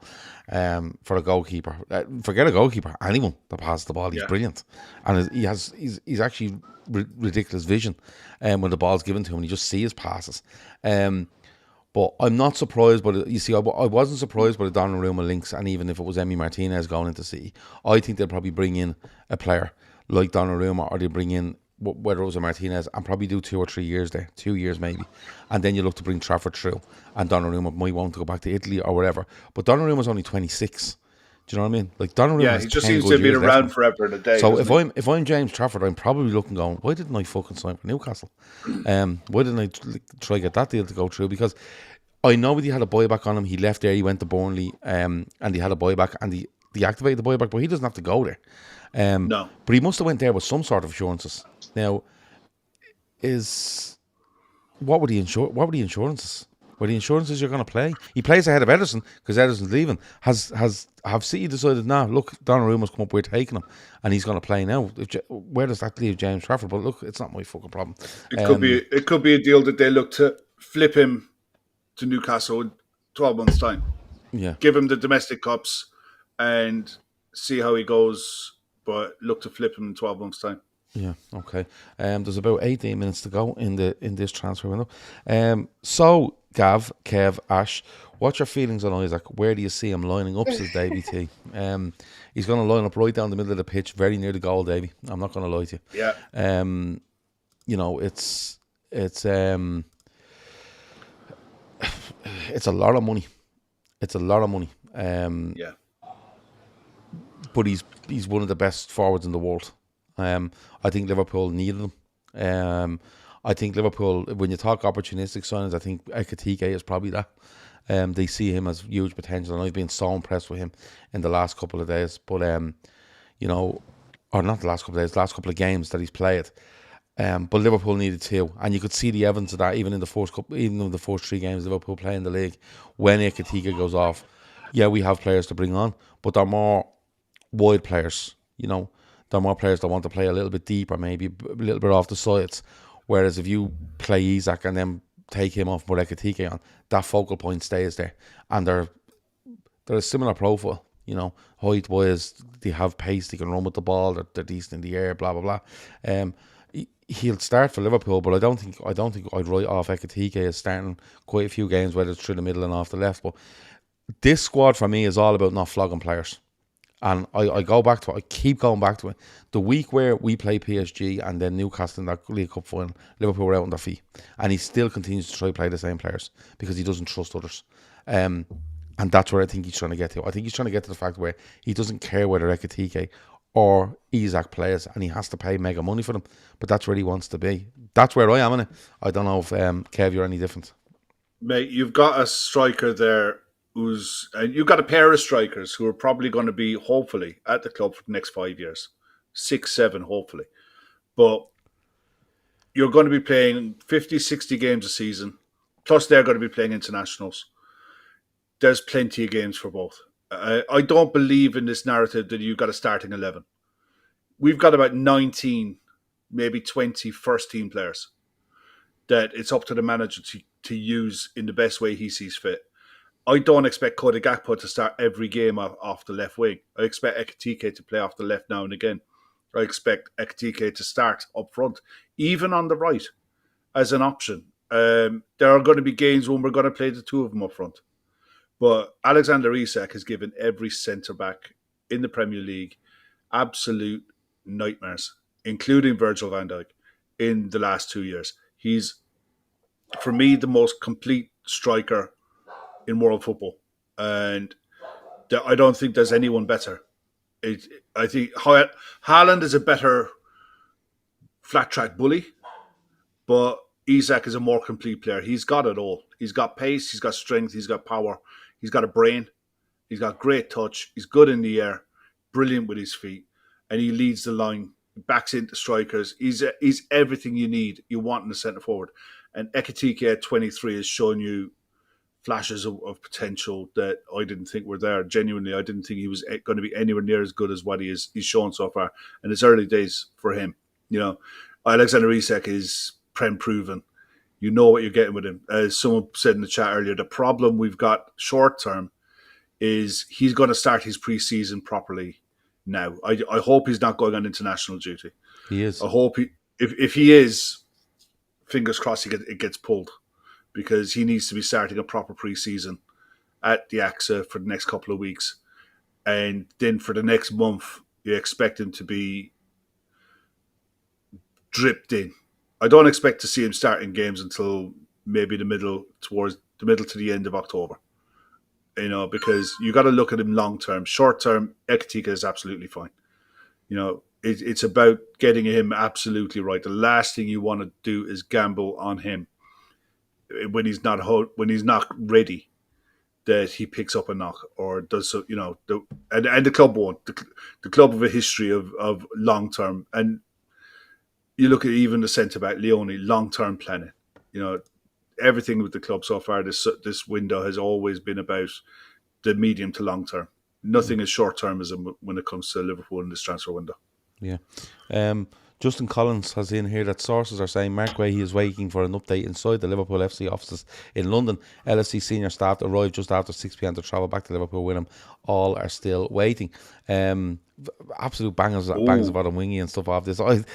For a goalkeeper, forget a goalkeeper, anyone that passes the ball, he's brilliant, and he's actually ridiculous vision. When the ball's given to him, and you just see his passes. But I'm not surprised. But you see, I wasn't surprised by the Donnarumma links, and even if it was Emi Martinez going into City, I think they'll probably bring in a player like Donnarumma, or they bring in, whether it was a Martinez, and probably do 2 or 3 years there, 2 years maybe, and then you look to bring Trafford through, and Donnarumma might want to go back to Italy or whatever. But Donnarumma's only 26. Do you know what I mean? Like, Donnarumma, he just seems to have been around forever in a day. So if I'm James Trafford, I'm probably looking, going, why didn't I fucking sign for Newcastle? Why didn't I try to get that deal to go through? Because I know he had a buyback on him. He left there, he went to Burnley, and he had a buyback, and he deactivated the buyback, but he doesn't have to go there. No, but he must have went there with some sort of assurances. Now, what were the insurances? Were the insurances you're going to play? He plays ahead of Ederson because Ederson's leaving. Have City decided, look, Donnarumma's come up, we're taking him, and he's going to play now? Where does that leave James Trafford? But look, it's not my fucking problem. It could be a deal that they look to flip him to Newcastle in 12 months' time. Yeah, give him the domestic cups and see how he goes, but look to flip him in 12 months' time. Yeah, okay. There's about 18 minutes to go in this transfer window. So, Gav, Kev, Ash, what's your feelings on Isaac? Where do you see him lining up, says Davey T? He's going to line up right down the middle of the pitch, very near the goal, Davey. I'm not going to lie to you. Yeah. It's a lot of money. It's a lot of money. Yeah. But he's one of the best forwards in the world. I think Liverpool needed him. I think Liverpool, when you talk opportunistic signings, I think Ekitike is probably that. They see him as huge potential, and I've been so impressed with him in the last couple of days. But or not the last couple of days, last couple of games that he's played. But Liverpool needed 2, and you could see the evidence of that even in the first 3 games Liverpool play in the league. When Ekitike goes off, yeah, we have players to bring on, but they're more wide players. They're more players that want to play a little bit deeper, maybe a little bit off the sides. Whereas if you play Isak and then take him off and put Ekitike on, that focal point stays there. And they're a similar profile, height-wise. They have pace, they can run with the ball, they're decent in the air, blah, blah, blah. He'll start for Liverpool, but I don't think I'd write off Ekitike as starting quite a few games, whether it's through the middle and off the left. But this squad for me is all about not flogging players. And I keep going back to it. The week where we play PSG and then Newcastle in that League Cup final, Liverpool were out on their feet. And he still continues to try to play the same players because he doesn't trust others. And that's where I think he's trying to get to. I think he's trying to get to the fact where he doesn't care whether Ekitike or Isak plays, and he has to pay mega money for them. But that's where he wants to be. That's where I am in it. I don't know if Kev, you're any different. Mate, you've got a striker there you've got a pair of strikers who are probably going to be, hopefully, at the club for the next 5 years. 6, 7, hopefully. But you're going to be playing 50, 60 games a season. Plus, they're going to be playing internationals. There's plenty of games for both. I don't believe in this narrative that you've got a starting 11. we've got about 19, maybe 20 first team players that it's up to the manager to use in the best way he sees fit. I don't expect Cody Gakpo to start every game off the left wing. I expect Ekitike to play off the left now and again. I expect Ekitike to start up front, even on the right, as an option. There are going to be games when we're going to play the two of them up front. But Alexander Isak has given every centre-back in the Premier League absolute nightmares, including Virgil van Dijk, in the last 2 years. He's, for me, the most complete striker in world football. And I don't think there's anyone better. I think Haaland is a better flat-track bully, but Isak is a more complete player. He's got it all. He's got pace, he's got strength, he's got power, he's got a brain, he's got great touch, he's good in the air, brilliant with his feet, and he leads the line, backs into strikers. He's everything you want in the centre forward. And Ekitike at 23 has shown you flashes of potential that I didn't think were there. Genuinely, I didn't think he was going to be anywhere near as good as what he's shown so far. And it's early days for him. You know, Alexander Isak is Prem proven. You know what you're getting with him. As someone said in the chat earlier, the problem we've got short term is he's going to start his pre-season properly now. I hope he's not going on international duty. He is. I hope if he is, fingers crossed it gets pulled, because he needs to be starting a proper pre-season at the AXA for the next couple of weeks. And then for the next month, you expect him to be dripped in. I don't expect to see him starting games until maybe towards the middle to the end of October. You know, because you got to look at him long term. Short term, Ekitike is absolutely fine. You know, it's about getting him absolutely right. The last thing you want to do is gamble on him when he's not ready, that he picks up a knock or does so. You know, and the club won't. The club have a history of long term, and you look at even the centre back Leone, long term planning. You know, everything with the club so far this window has always been about the medium to long term. Nothing is short termism when it comes to Liverpool in this transfer window. Yeah. Justin Collins has in here that sources are saying Mark Guehi is waiting for an update inside the Liverpool FC offices in London. LFC senior staff arrived just after 6 p.m. to travel back to Liverpool with him. All are still waiting. Absolute bangers about him wingy and stuff off this. I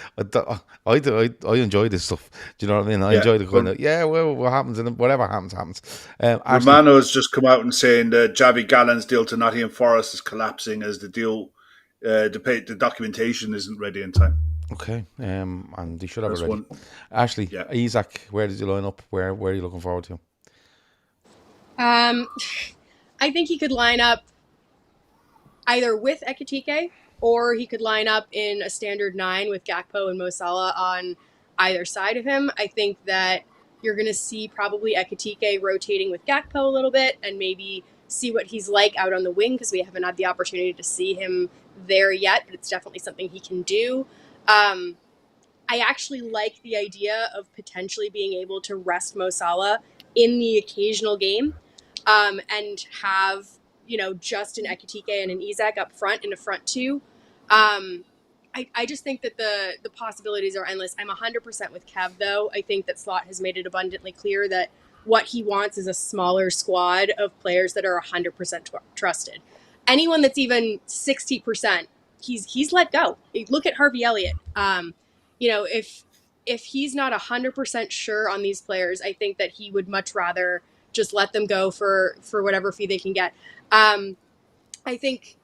enjoy this stuff. Do you know what I mean? I enjoy the kind of well, what happens in whatever happens. Romano has just come out and saying that Javi Gallen's deal to Nottingham Forest is collapsing as the deal, the documentation isn't ready in time. Okay, and they should have it ready. Ashley, Isak, where did you line up? Where are you looking forward to? I think he could line up either with Ekitike, or he could line up in a standard 9 with Gakpo and Mo Salah on either side of him. I think that you're going to see probably Ekitike rotating with Gakpo a little bit and maybe see what he's like out on the wing, because we haven't had the opportunity to see him there yet, but it's definitely something he can do. I actually like the idea of potentially being able to rest Mo Salah in the occasional game, and have, just an Ekitike and an Isak up front in a front two. I just think that the possibilities are endless. I'm 100% with Kev, though. I think that Slot has made it abundantly clear that what he wants is a smaller squad of players that are 100% trusted. Anyone that's even 60%, he's let go. Look at Harvey Elliott. If he's not 100% sure on these players, I think that he would much rather just let them go for whatever fee they can get. I think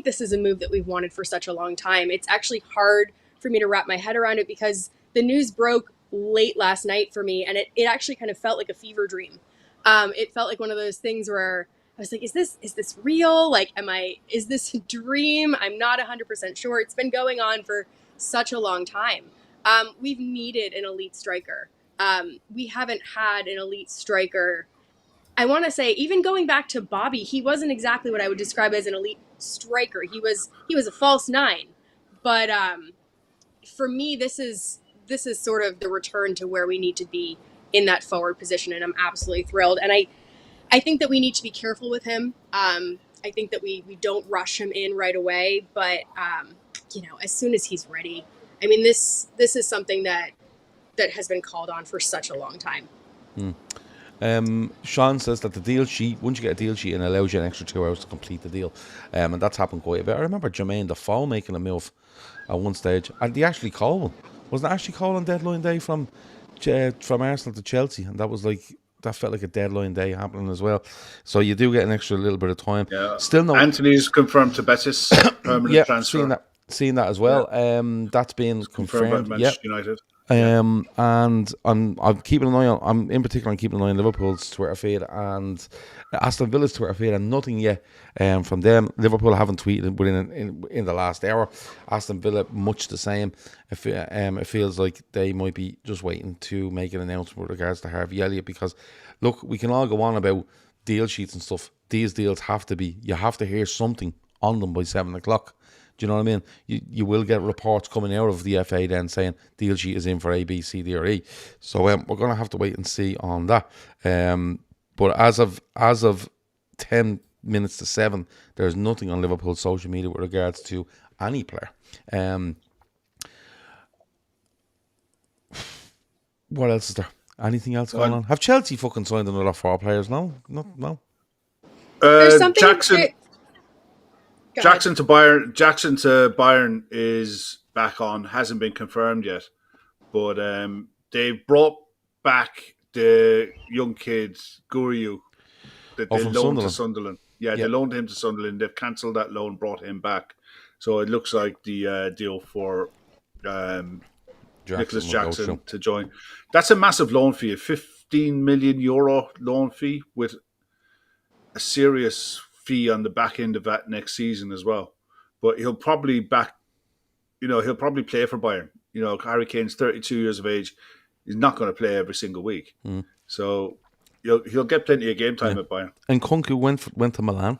this is a move that we've wanted for such a long time. It's actually hard for me to wrap my head around it, because the news broke late last night for me, and it actually kind of felt like a fever dream. It felt like one of those things where I was like, is this real? Like, is this a dream? I'm not 100% sure. It's been going on for such a long time. We've needed an elite striker. We haven't had an elite striker. I want to say, even going back to Bobby, he wasn't exactly what I would describe as an elite striker. He was a false 9. But for me, this is sort of the return to where we need to be in that forward position, and I'm absolutely thrilled. And I think that we need to be careful with him. I think that we don't rush him in right away, but as soon as he's ready. I mean, this is something that has been called on for such a long time. Sean says that the deal sheet, once you get a deal sheet, it allows you an extra 2 hours to complete the deal. And that's happened quite a bit. I remember Jermaine Defoe making a move at one stage. And the Ashley Cole one. Wasn't Ashley Cole on deadline day from Arsenal to Chelsea? And that felt like a deadline day happening as well. So you do get an extra little bit of time. Yeah. Still no. Anthony's confirmed to Betis, permanent transfer. Seeing that as well. That's been confirmed. By Manchester United. And I'm keeping an eye on. I'm in particular keeping an eye on Liverpool's Twitter feed and Aston Villa's Twitter feed, and nothing yet from them. Liverpool haven't tweeted within in the last hour. Aston Villa much the same. It feels like they might be just waiting to make an announcement with regards to Harvey Elliott, because look, we can all go on about deal sheets and stuff. These deals you have to hear something on them by 7:00. Do you know what I mean? You will get reports coming out of the FA then saying deal sheet is in for A, B, C, D, or E. So we're going to have to wait and see on that. But as of 10 minutes to 7, there's nothing on Liverpool's social media with regards to any player. What else is there? Anything else going on? Have Chelsea fucking signed another 4 players? No. There's something Jackson to Bayern is back on. Hasn't been confirmed yet, but they brought back the young kid Guehii that they loaned to Sunderland. Yeah, they loaned him to Sunderland. They've cancelled that loan, brought him back. So it looks like the deal for Nicholas Jackson to join. That's a massive loan fee, a €15 million loan fee with a serious fee on the back end of that next season as well. But he'll probably play for Bayern. Harry Kane's 32 years of age. He's not going to play every single week. So he'll get plenty of game time at Bayern. And Kunku went to Milan.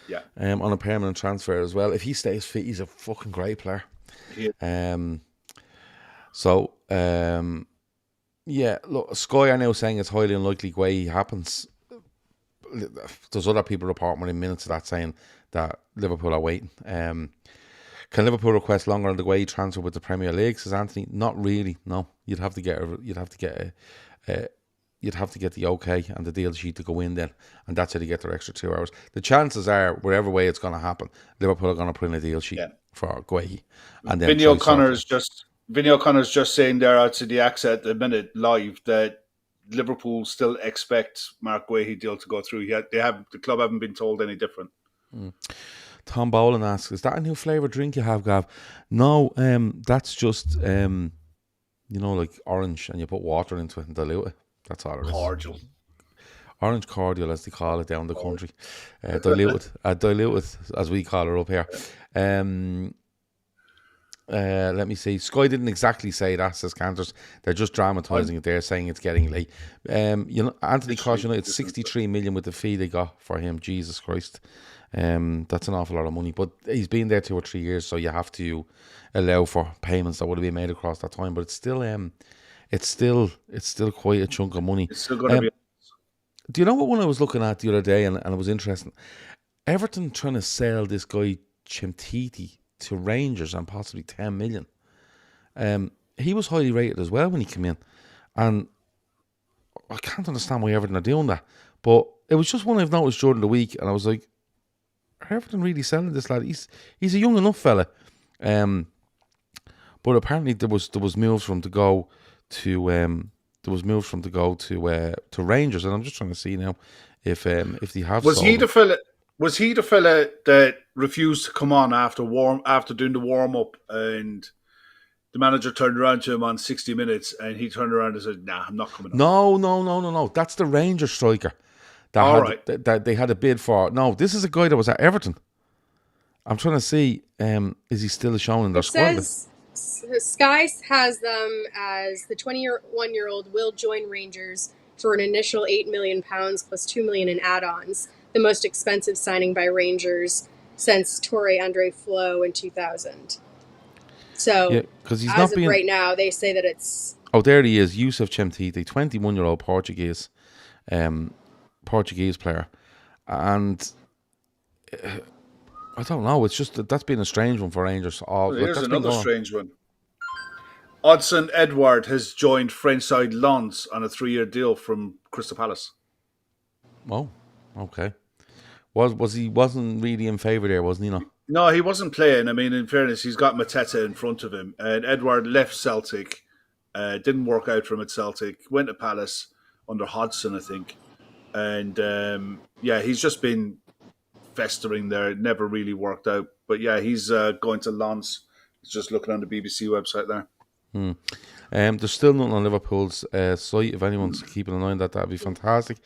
Yeah. On a permanent transfer as well. If he stays fit, he's a fucking great player. Look, Sky are now saying it's highly unlikely Guehii happens. There's other people reporting within minutes of that saying that Liverpool are waiting. Can Liverpool request longer on the Guehii transfer with the Premier League? Says Anthony. Not really. No, you'd have to get the okay and the deal sheet to go in then, and that's how they get their extra 2 hours. The chances are, wherever way it's going to happen, Liverpool are going to put in a deal sheet for Guehii. And then Vinny O'Connor's just saying there out to the Axe at the minute live that Liverpool still expect Mark Guehii deal to go through. The club haven't been told any different. Tom Boland asks, "Is that a new flavour drink you have, Gav?" No, that's just like orange, and you put water into it and dilute it. That's all it is. Cordial. Orange cordial, as they call it down the country. Dilute it, as we call it up here. Let me see. Sky didn't exactly say that, says Canters. They're just dramatising it. They're saying it's getting late. Anthony Cross United, 63 million with the fee they got for him. Jesus Christ. That's an awful lot of money. But he's been there 2 or 3 years, so you have to allow for payments that would have been made across that time. But it's still quite a chunk of money. It's still going to be. Do you know what one I was looking at the other day, and it was interesting? Everton trying to sell this guy Chimtiti to Rangers and possibly 10 million. He was highly rated as well when he came in, and I can't understand why Everton are doing that. But it was just one I've noticed during the week, and I was like, are Everton really selling this lad? He's a young enough fella. But apparently there was moves from to go to Rangers, and I'm just trying to see now if they have. Was he the fella? Was he the fella that refused to come on after doing the warm up, and the manager turned around to him on 60 Minutes, and he turned around and said, "Nah, I'm not coming on." No. That's the Rangers striker. That they had a bid for. No, this is a guy that was at Everton. I'm trying to see. Is he still showing in their squad? Sky has them as the 21-year-old will join Rangers for an initial £8 million plus $2 million in add-ons. The most expensive signing by Rangers since Torre Andre Flo in 2000. So, because he's as of right now, they say that it's. Oh, there he is, Yusuf Chemtiti, 21-year-old Portuguese player, and I don't know. It's just that's been a strange one for Rangers. Here's That's been another going on. strange one. Odsonne Edouard has joined French side Lens on a 3-year deal from Crystal Palace. Oh, okay. Was he wasn't really in favour there, wasn't he? No. No, he wasn't playing. I mean, in fairness, he's got Mateta in front of him. And Edouard left Celtic. Didn't work out for him at Celtic. Went to Palace under Hodgson, I think. And he's just been festering there. It never really worked out. But yeah, he's going to Lens. He's just looking on the BBC website there. There's still nothing on Liverpool's site. If anyone's keeping an eye on that, that'd be fantastic.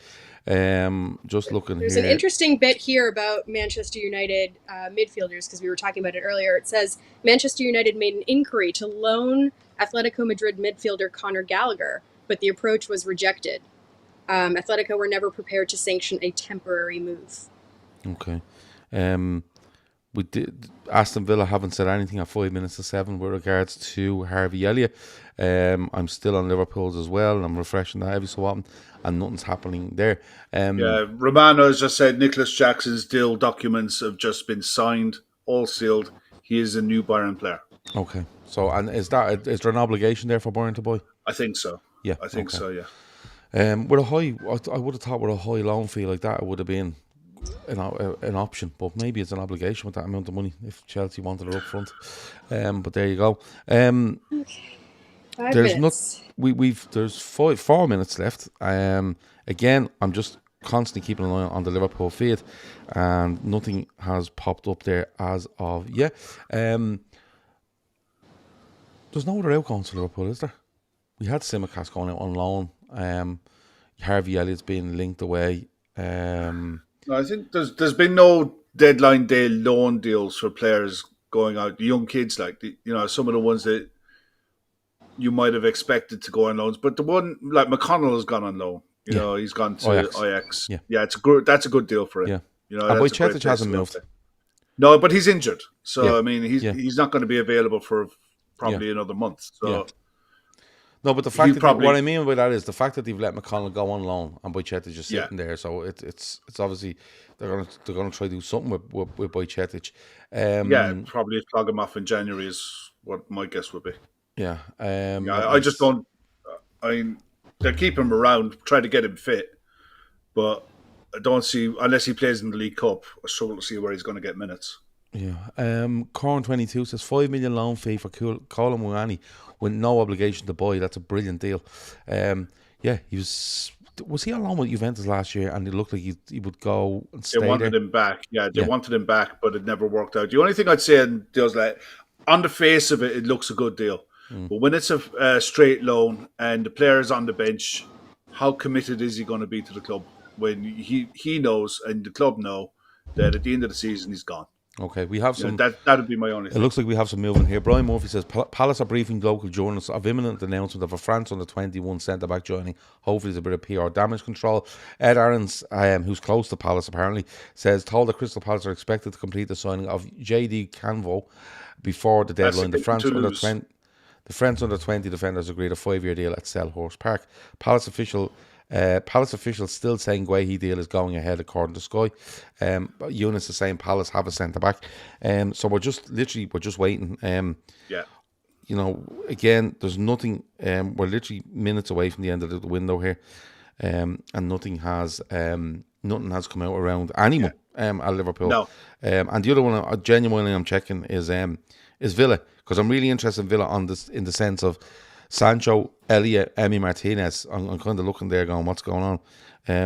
Just looking There's here. an interesting bit here about Manchester United midfielders, because we were talking about it earlier. It says Manchester United made an inquiry to loan Atletico Madrid midfielder Conor Gallagher, but the approach was rejected. Atletico were never prepared to sanction a temporary move. Okay. We did. Aston Villa haven't said anything at 5 minutes to 7 with regards to Harvey Elliott. I'm still on Liverpool's as well, and I'm refreshing that every so often, and nothing's happening there. Romano has just said Nicholas Jackson's deal documents have just been signed, all sealed. He is a new Bayern player. Okay. So, and is there an obligation there for Bayern to buy? I think so. Yeah. I think so, yeah. With a high, I would have thought with a high loan fee like that, it would have been an option, but maybe it's an obligation with that amount of money if Chelsea wanted it up front. But there you go. 5 There's minutes. There's 4 minutes left. Again, I'm just constantly keeping an eye on the Liverpool feed, and nothing has popped up there as of yet. There's no other outgoings for Liverpool, is there? We had Simicast going out on loan. Harvey Elliott's being linked away. No, I think there's been no deadline day loan deals for players going out. The young kids, some of the ones that you might have expected to go on loans, but the one like McConnell has gone on loan. You know, he's gone to Ajax. Yeah, that's a good deal for him. Yeah, you know, and that's a great Bajcetic place hasn't to go moved. to. No, but he's injured, so Yeah. I mean, he's not going to be available for probably another month. So. Yeah. No, but the fact He'll that probably- what I mean by that is the fact that they've let McConnell go on loan and Bajcetic just Yeah. sitting there. So it's obviously they're gonna try to do something with Bajcetic. Probably flog him off in January is what my guess would be. Yeah. I just don't. I mean, they'll keep him around, try to get him fit, but I don't see unless he plays in the League Cup. I struggle to see where he's going to get minutes. Yeah. Corn22 says 5 million loan fee for Colin Muani with no obligation to buy. That's a brilliant deal. He was he on loan with Juventus last year, and it looked like he would go and stay They wanted there. him back. Yeah, they wanted him back, but it never worked out. The only thing I'd say in deals like on the face of it, it looks a good deal. But when it's a straight loan and the player is on the bench, how committed is he going to be to the club when he knows and the club know that at the end of the season he's gone? Okay, we have some. That would be my only It thing. looks like we have some movement here. Brian Murphy says Palace are briefing local journalists of imminent announcement of a France under 21 centre back joining. Hopefully, there's a bit of PR damage control. Ed Aarons, who's close to Palace apparently, says told that Crystal Palace are expected to complete the signing of JD Canvo before the deadline. The France under 20 defenders agreed a 5-year deal at Selhurst Park. Palace officials still saying Guehi deal is going ahead according to Sky. Eunice is saying Palace have a centre back. So we're just waiting. You know, again, there's nothing. We're literally minutes away from the end of the window here, and nothing has come out around anyone at Liverpool. No. And the other one, genuinely, I'm checking is Villa, because I'm really interested in Villa on this in the sense of Sancho, Elliott, Emi Martinez. I'm kind of looking there, going, what's going on?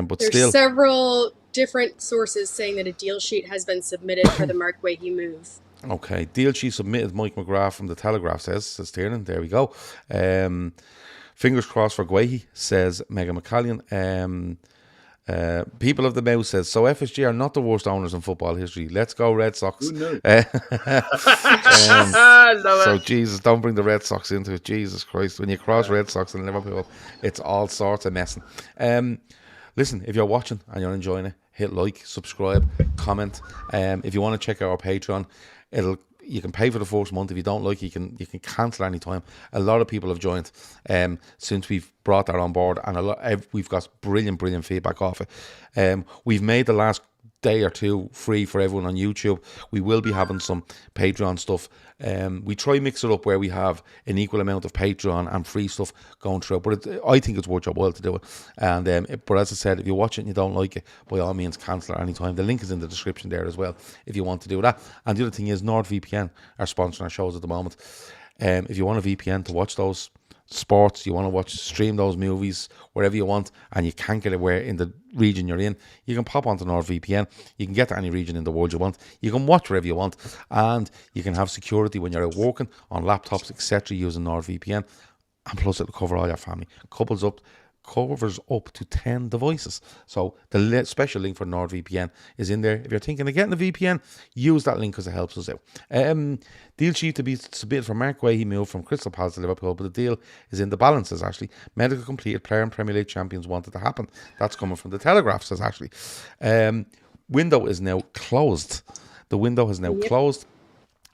But There's still, several different sources saying that a deal sheet has been submitted for the Mark Guehi move. okay. Deal she submitted. Mike McGrath from the Telegraph says Tiernan. There we go. Fingers crossed for Guehi, says Megan McCallion. People of the Mouse says, so FSG are not the worst owners in football history. Let's go Red Sox. Who knew? So Jesus, don't bring the Red Sox into it. Jesus Christ, when you cross Red Sox and Liverpool, it's all sorts of messing. Listen, if you're watching and you're enjoying it, hit like, subscribe, comment. If you want to check out our Patreon, you can pay for the first month. If you don't like it, you can cancel any time. A lot of people have joined since we've brought that on board, and we've got brilliant feedback off it. We've made the last day or two free for everyone on YouTube. We will be having some Patreon stuff. We try mix it up where we have an equal amount of Patreon and free stuff going through. But I think it's worth your while to do it. And but as I said, if you watch it and you don't like it, by all means cancel at any time. The link is in the description there as well if you want to do that. And the other thing is NordVPN are sponsoring our shows at the moment. If you want a VPN to watch those sports, you want to stream those movies wherever you want, and you can't get it where in the region you're in, you can pop onto NordVPN. You can get to any region in the world you want. You can watch wherever you want, and you can have security when you're out working on laptops, etc., using NordVPN. And plus, it'll cover all your family. Covers up to 10 devices. So the special link for NordVPN is in there. If you're thinking of getting a VPN, use that link because it helps us out. Deal sheet to be submitted for Mark Guehi, he moved from Crystal Palace to Liverpool, but the deal is in the balance, says Ashley. Medical completed, player and Premier League champions wanted to happen. That's coming from the Telegraph, says Ashley. Window is now closed. The window has now closed.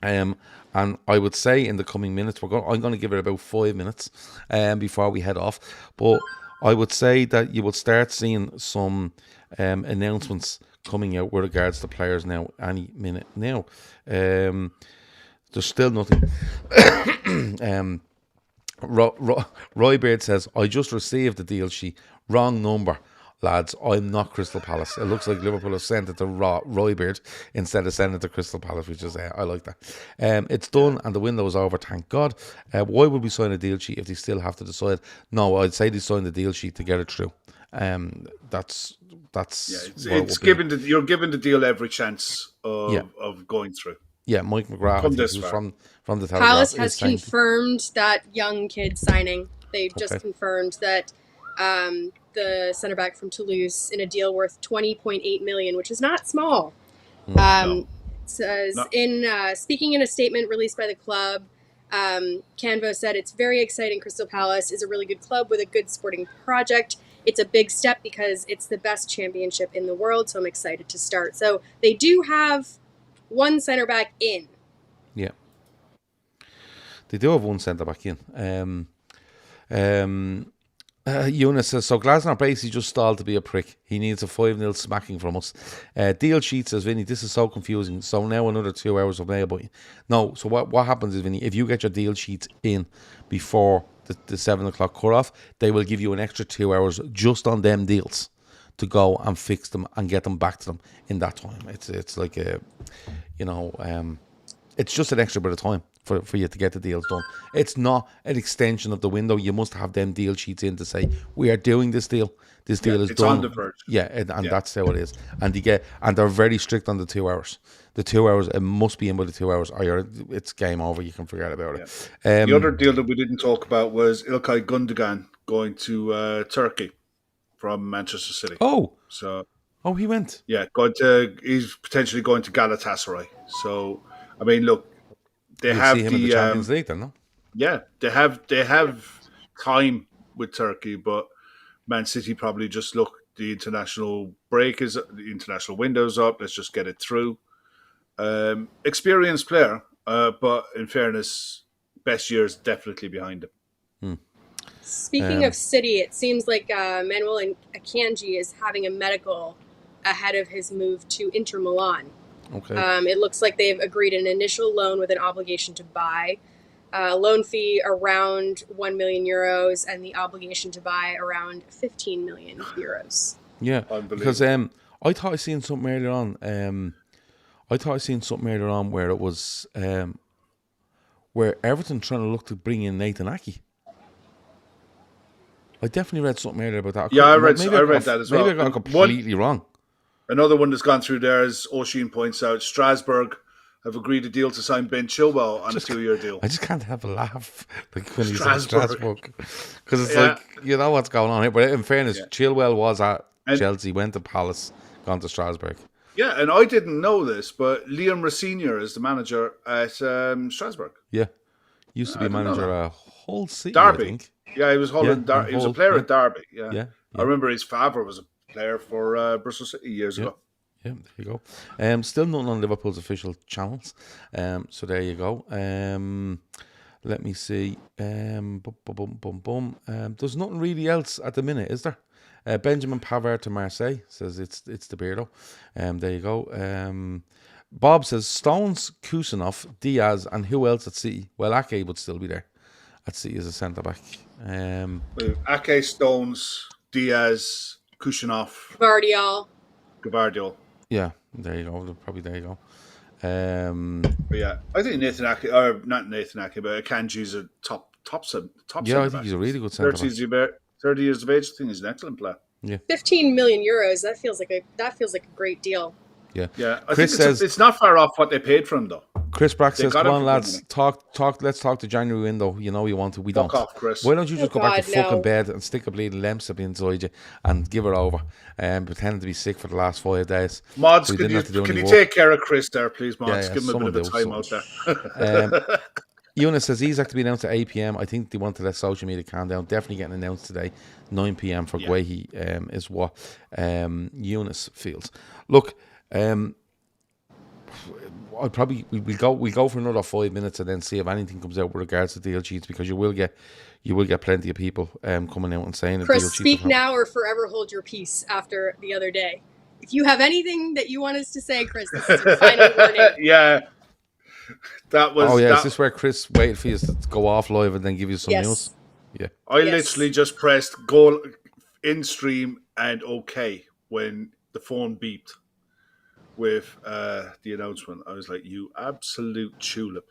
And I would say in the coming minutes, I'm going to give it about 5 minutes before we head off. But I would say that you will start seeing some announcements coming out with regards to players now any minute now. There's still nothing. Roy Beard says, I just received the deal sheet. Wrong number, lads. I'm not Crystal Palace. It looks like Liverpool have sent it to Roy Beard instead of sending it to Crystal Palace, which is, I like that. It's done and the window is over, thank God. Why would we sign a deal sheet if they still have to decide? No, I'd say they sign the deal sheet to get it through. That's it's given you're given the deal every chance of going through. Yeah, Mike McGrath, who's from the Telegraph, Palace has confirmed that young kid signing. They've just confirmed that the centre back from Toulouse in a deal worth 20.8 million, which is not small. Says speaking in a statement released by the club, Canvo said, "It's very exciting. Crystal Palace is a really good club with a good sporting project. It's a big step because it's the best championship in the world, so I'm excited to start." So they do have one centre back in. Yeah, they do have one centre back in. Eunice says, so Glasner basically just stalled to be a prick. He needs a 5-0 smacking from us. Deal sheet says, Vinny, this is so confusing. So now another 2 hours of mail. But no, so what happens is, Vinny, if you get your deal sheets in before the 7 o'clock cut-off, they will give you an extra 2 hours just on them deals to go and fix them and get them back to them in that time. It's like it's just an extra bit of time for you to get the deals done. It's not an extension of the window. You must have them deal sheets in to say, we are doing this deal. This deal is done. On the verge. Yeah, and that's how it is. And they're very strict on the 2 hours. The 2 hours, it must be in by the 2 hours, or it's game over. You can forget about it. The other deal that we didn't talk about was İlkay Gundogan going to Turkey from Manchester City. He went. Yeah, he's potentially going to Galatasaray. So, I mean, look, We'll have see him in the Champions League then, no? Yeah, they have time with Turkey, but Man City probably just look. The international window's up. Let's just get it through. Experienced player, but in fairness, best years definitely behind him. Speaking of City, it seems like Manuel Akanji is having a medical ahead of his move to Inter Milan. Okay. It looks like they've agreed an initial loan with an obligation to buy. Loan fee around 1 million euros and the obligation to buy around 15 million euros. Yeah, because I thought I seen something earlier on. Where it was where Everton trying to look to bring in Nathan Ake. I definitely read something earlier about that. I read that as well. Maybe I got completely wrong. Another one that's gone through there, as Oisin points out, Strasbourg have agreed a deal to sign Ben Chilwell on a 2-year deal. I just can't have a laugh when he's in Strasbourg. Because it's like, you know what's going on here. But in fairness, Chilwell was at Chelsea, went to Palace, gone to Strasbourg. Yeah, and I didn't know this, but Liam Rossinier is the manager at Strasbourg. Yeah. Used to be manager at Hull City, Derby. I think. Yeah, he was he was a player at Derby. Yeah. I remember his father was a player for Bristol City years ago. Yeah, there you go. Still nothing on Liverpool's official channels. So there you go. Let me see. There's nothing really else at the minute, is there? Benjamin Pavard to Marseille says it's the Beardo. There you go. Bob says Stones, Kusanov, Diaz, and who else at City? Well, Ake would still be there at City as a centre back. Ake, Stones, Diaz, Kushinov, Gavardiol. Yeah, there you go. Probably there you go. But yeah, I think Nathan Ake, or not Nathan Ake, but Akanji's a top. Yeah, I think he's a really good centre back. 30 years of age. I think he's an excellent player. Yeah, 15 million euros. That feels like a great deal. Yeah. I Chris think says it's not far off what they paid for him, though. Chris Brack says, got "Come him on, for lads, money. talk. Let's talk the January window. You know you want to. We don't. Fuck off, Chris. Why don't you just go back to God, fucking no. bed and stick a bleeding lemsip inside you and give it over and pretend to be sick for the last 5 days? Mods, So we can didn't you, have to do can any you work. take care of Chris there, please, Mods? Yeah, Give him a someone bit of do, time out there. Eunice says Isaac to be announced at 8 p.m. I think they want to let social media calm down. Definitely getting announced today. 9 p.m. for Guehi is what Eunice feels. Look, I'll probably we'll go for another 5 minutes and then see if anything comes out with regards to deal sheets, because you will get plenty of people coming out and saying that Chris, deal sheets speak have now or forever hold your peace after the other day. If you have anything that you want us to say, Chris, this is your final warning. Yeah. That was. Oh yeah, that, is this where Chris waited for you to go off live and then give you some Yes. news? Yeah. I Yes. literally just pressed go in stream and OK when the phone beeped with the announcement. I was like, you absolute tulip.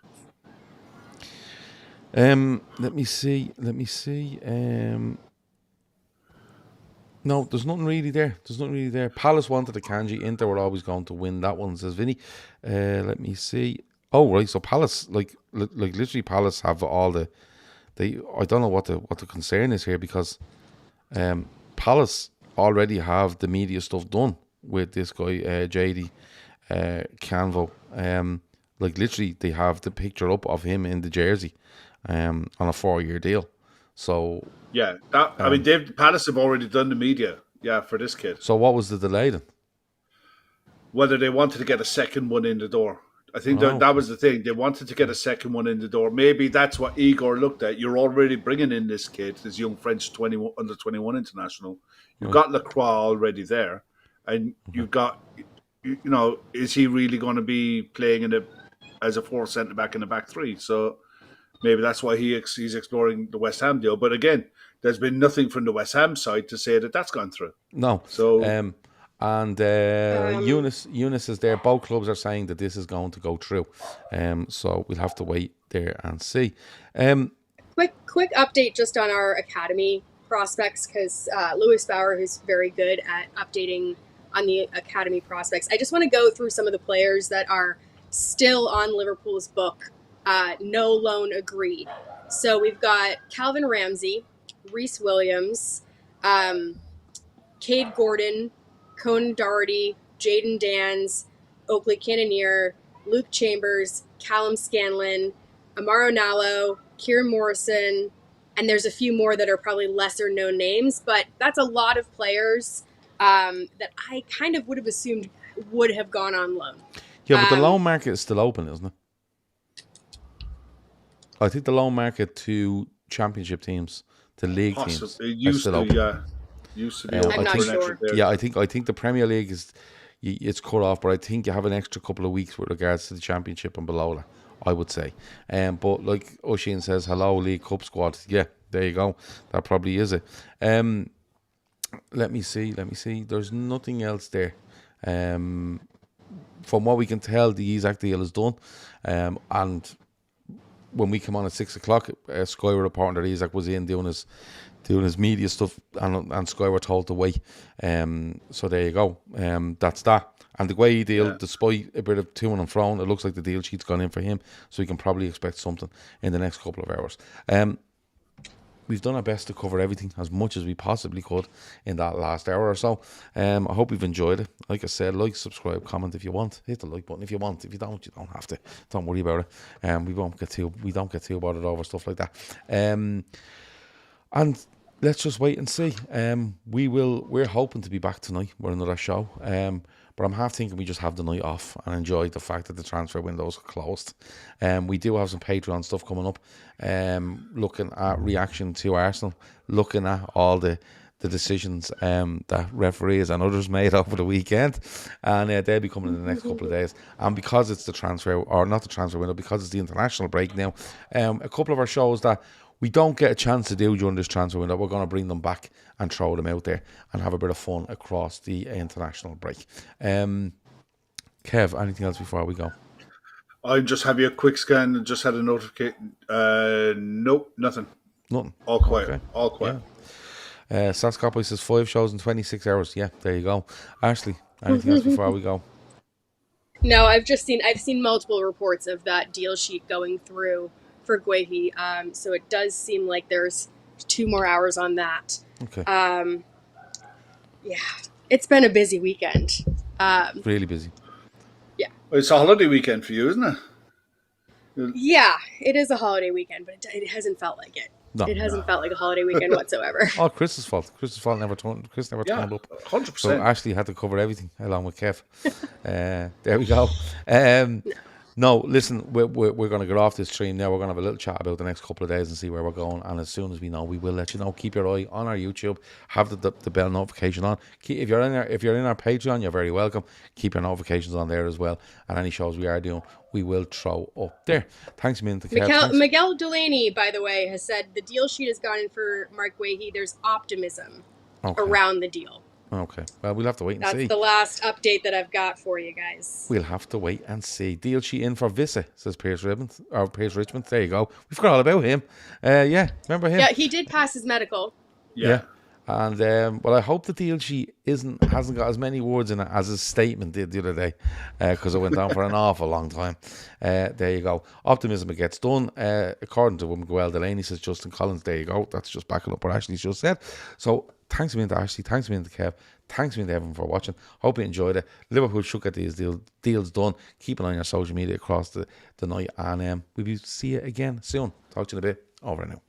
Let me see. No, there's nothing really there. Palace wanted a Kanji. Inter were always going to win that one, says Vinny. Let me see. Oh right, so Palace, like literally, Palace have all the. I don't know what the concern is here, because Palace already have the media stuff done with this guy JD Canvo. Like literally, they have the picture up of him in the jersey, on a 4-year deal. So Yeah, I mean, Palace have already done the media. Yeah, for this kid. So what was the delay then? Whether they wanted to get a second one in the door. I think that was the thing. They wanted to get a second one in the door. Maybe that's what Igor looked at. You're already bringing in this kid, this young French under 21 international. You've got Lacroix already there, and you've got, is he really going to be playing as a 4 centre back in the back three? So maybe that's why he's exploring the West Ham deal. But again, there's been nothing from the West Ham side to say that that's gone through. No. So and Eunice is there. Both clubs are saying that this is going to go through. So we'll have to wait there and see. Quick update just on our academy prospects, because Lewis Bauer, who's very good at updating on the academy prospects. I just want to go through some of the players that are still on Liverpool's book. No loan agreed. So we've got Calvin Ramsey, Reece Williams, Cade Gordon, Conan Doherty, Jaden Dans, Oakley Cannoneer, Luke Chambers, Callum Scanlon, Amaro Nallo, Kieran Morrison, and there's a few more that are probably lesser known names, but that's a lot of players that I kind of would have assumed would have gone on loan. Yeah, but the loan market is still open, isn't it? I think the loan market to championship teams, to league teams, used still to, open. yeah. Used to be open. I'm not sure. Yeah, I think the Premier League it's cut off, but I think you have an extra couple of weeks with regards to the championship and below that, I would say. But like Oisin says, hello League Cup squad. Yeah, there you go. That probably is it. Let me see. There's nothing else there. From what we can tell, the Isaac deal is done. And when we come on at 6 o'clock, Sky were reporting that Isaac was in doing his media stuff, and Sky were told to wait. So there you go. That's that. And the Guehi deal, despite a bit of to and fro, it looks like the deal sheet's gone in for him, so we can probably expect something in the next couple of hours. We've done our best to cover everything as much as we possibly could in that last hour or so. I hope you've enjoyed it. Like I said, like, subscribe, comment if you want. Hit the like button if you want. If you don't, you don't have to. Don't worry about it. We don't get too bothered over stuff like that. And let's just wait and see. We're hoping to be back tonight with another show. But I'm half thinking we just have the night off and enjoy the fact that the transfer windows are closed. We do have some Patreon stuff coming up, looking at reaction to Arsenal, looking at all the decisions that referees and others made over the weekend, and they'll be coming in the next couple of days. And because it's the transfer, or not the transfer window, because it's the international break now, a couple of our shows that we don't get a chance to do during this transfer window, we're going to bring them back and throw them out there and have a bit of fun across the international break. Kev, anything else before we go? I just have you a quick scan and just had a notification. Nope, nothing. Nothing. All quiet. Okay. All quiet. Yeah. SAS Copy says 5 shows in 26 hours. Yeah, there you go. Ashley, anything else before we go? No, I've seen multiple reports of that deal sheet going through for Guehi. So it does seem like there's 2 more hours on that. Okay. Yeah, it's been a busy weekend. Really busy. Yeah. It's a holiday weekend for you, isn't it? Yeah, it is a holiday weekend, but it hasn't felt like it. No. It hasn't felt like a holiday weekend whatsoever. Oh, Chris's fault. Chris never turned up. 100%. So Ashley had to cover everything along with Kev. There we go. No, listen, we're going to get off this stream now. We're going to have a little chat about the next couple of days and see where we're going. And as soon as we know, we will let you know. Keep your eye on our YouTube. Have the bell notification on. If you're in our Patreon, you're very welcome. Keep your notifications on there as well. And any shows we are doing, we will throw up there. Thanks a million to Kev. Miguel Delaney, by the way, has said the deal sheet has gone in for Mark Guehi. There's optimism around the deal. Okay. Well, we'll have to wait and see. That's the last update that I've got for you guys. We'll have to wait and see. Deal sheet in for Vissa, says Pierce Richmond. There you go. We forgot all about him. Yeah, remember him? Yeah, he did pass his medical. Yeah. And well, I hope the deal sheet hasn't got as many words in it as his statement did the other day, because it went on for an awful long time. There you go. Optimism, it gets done. According to Miguel Delaney, says Justin Collins. There you go. That's just backing up what Ashley's just said. So thanks a million to Ashley. Thanks a million to Kev. Thanks a million to everyone for watching. Hope you enjoyed it. Liverpool should get these deals done. Keep an eye on your social media across the night, and we'll see you again soon. Talk to you in a bit. Over and out.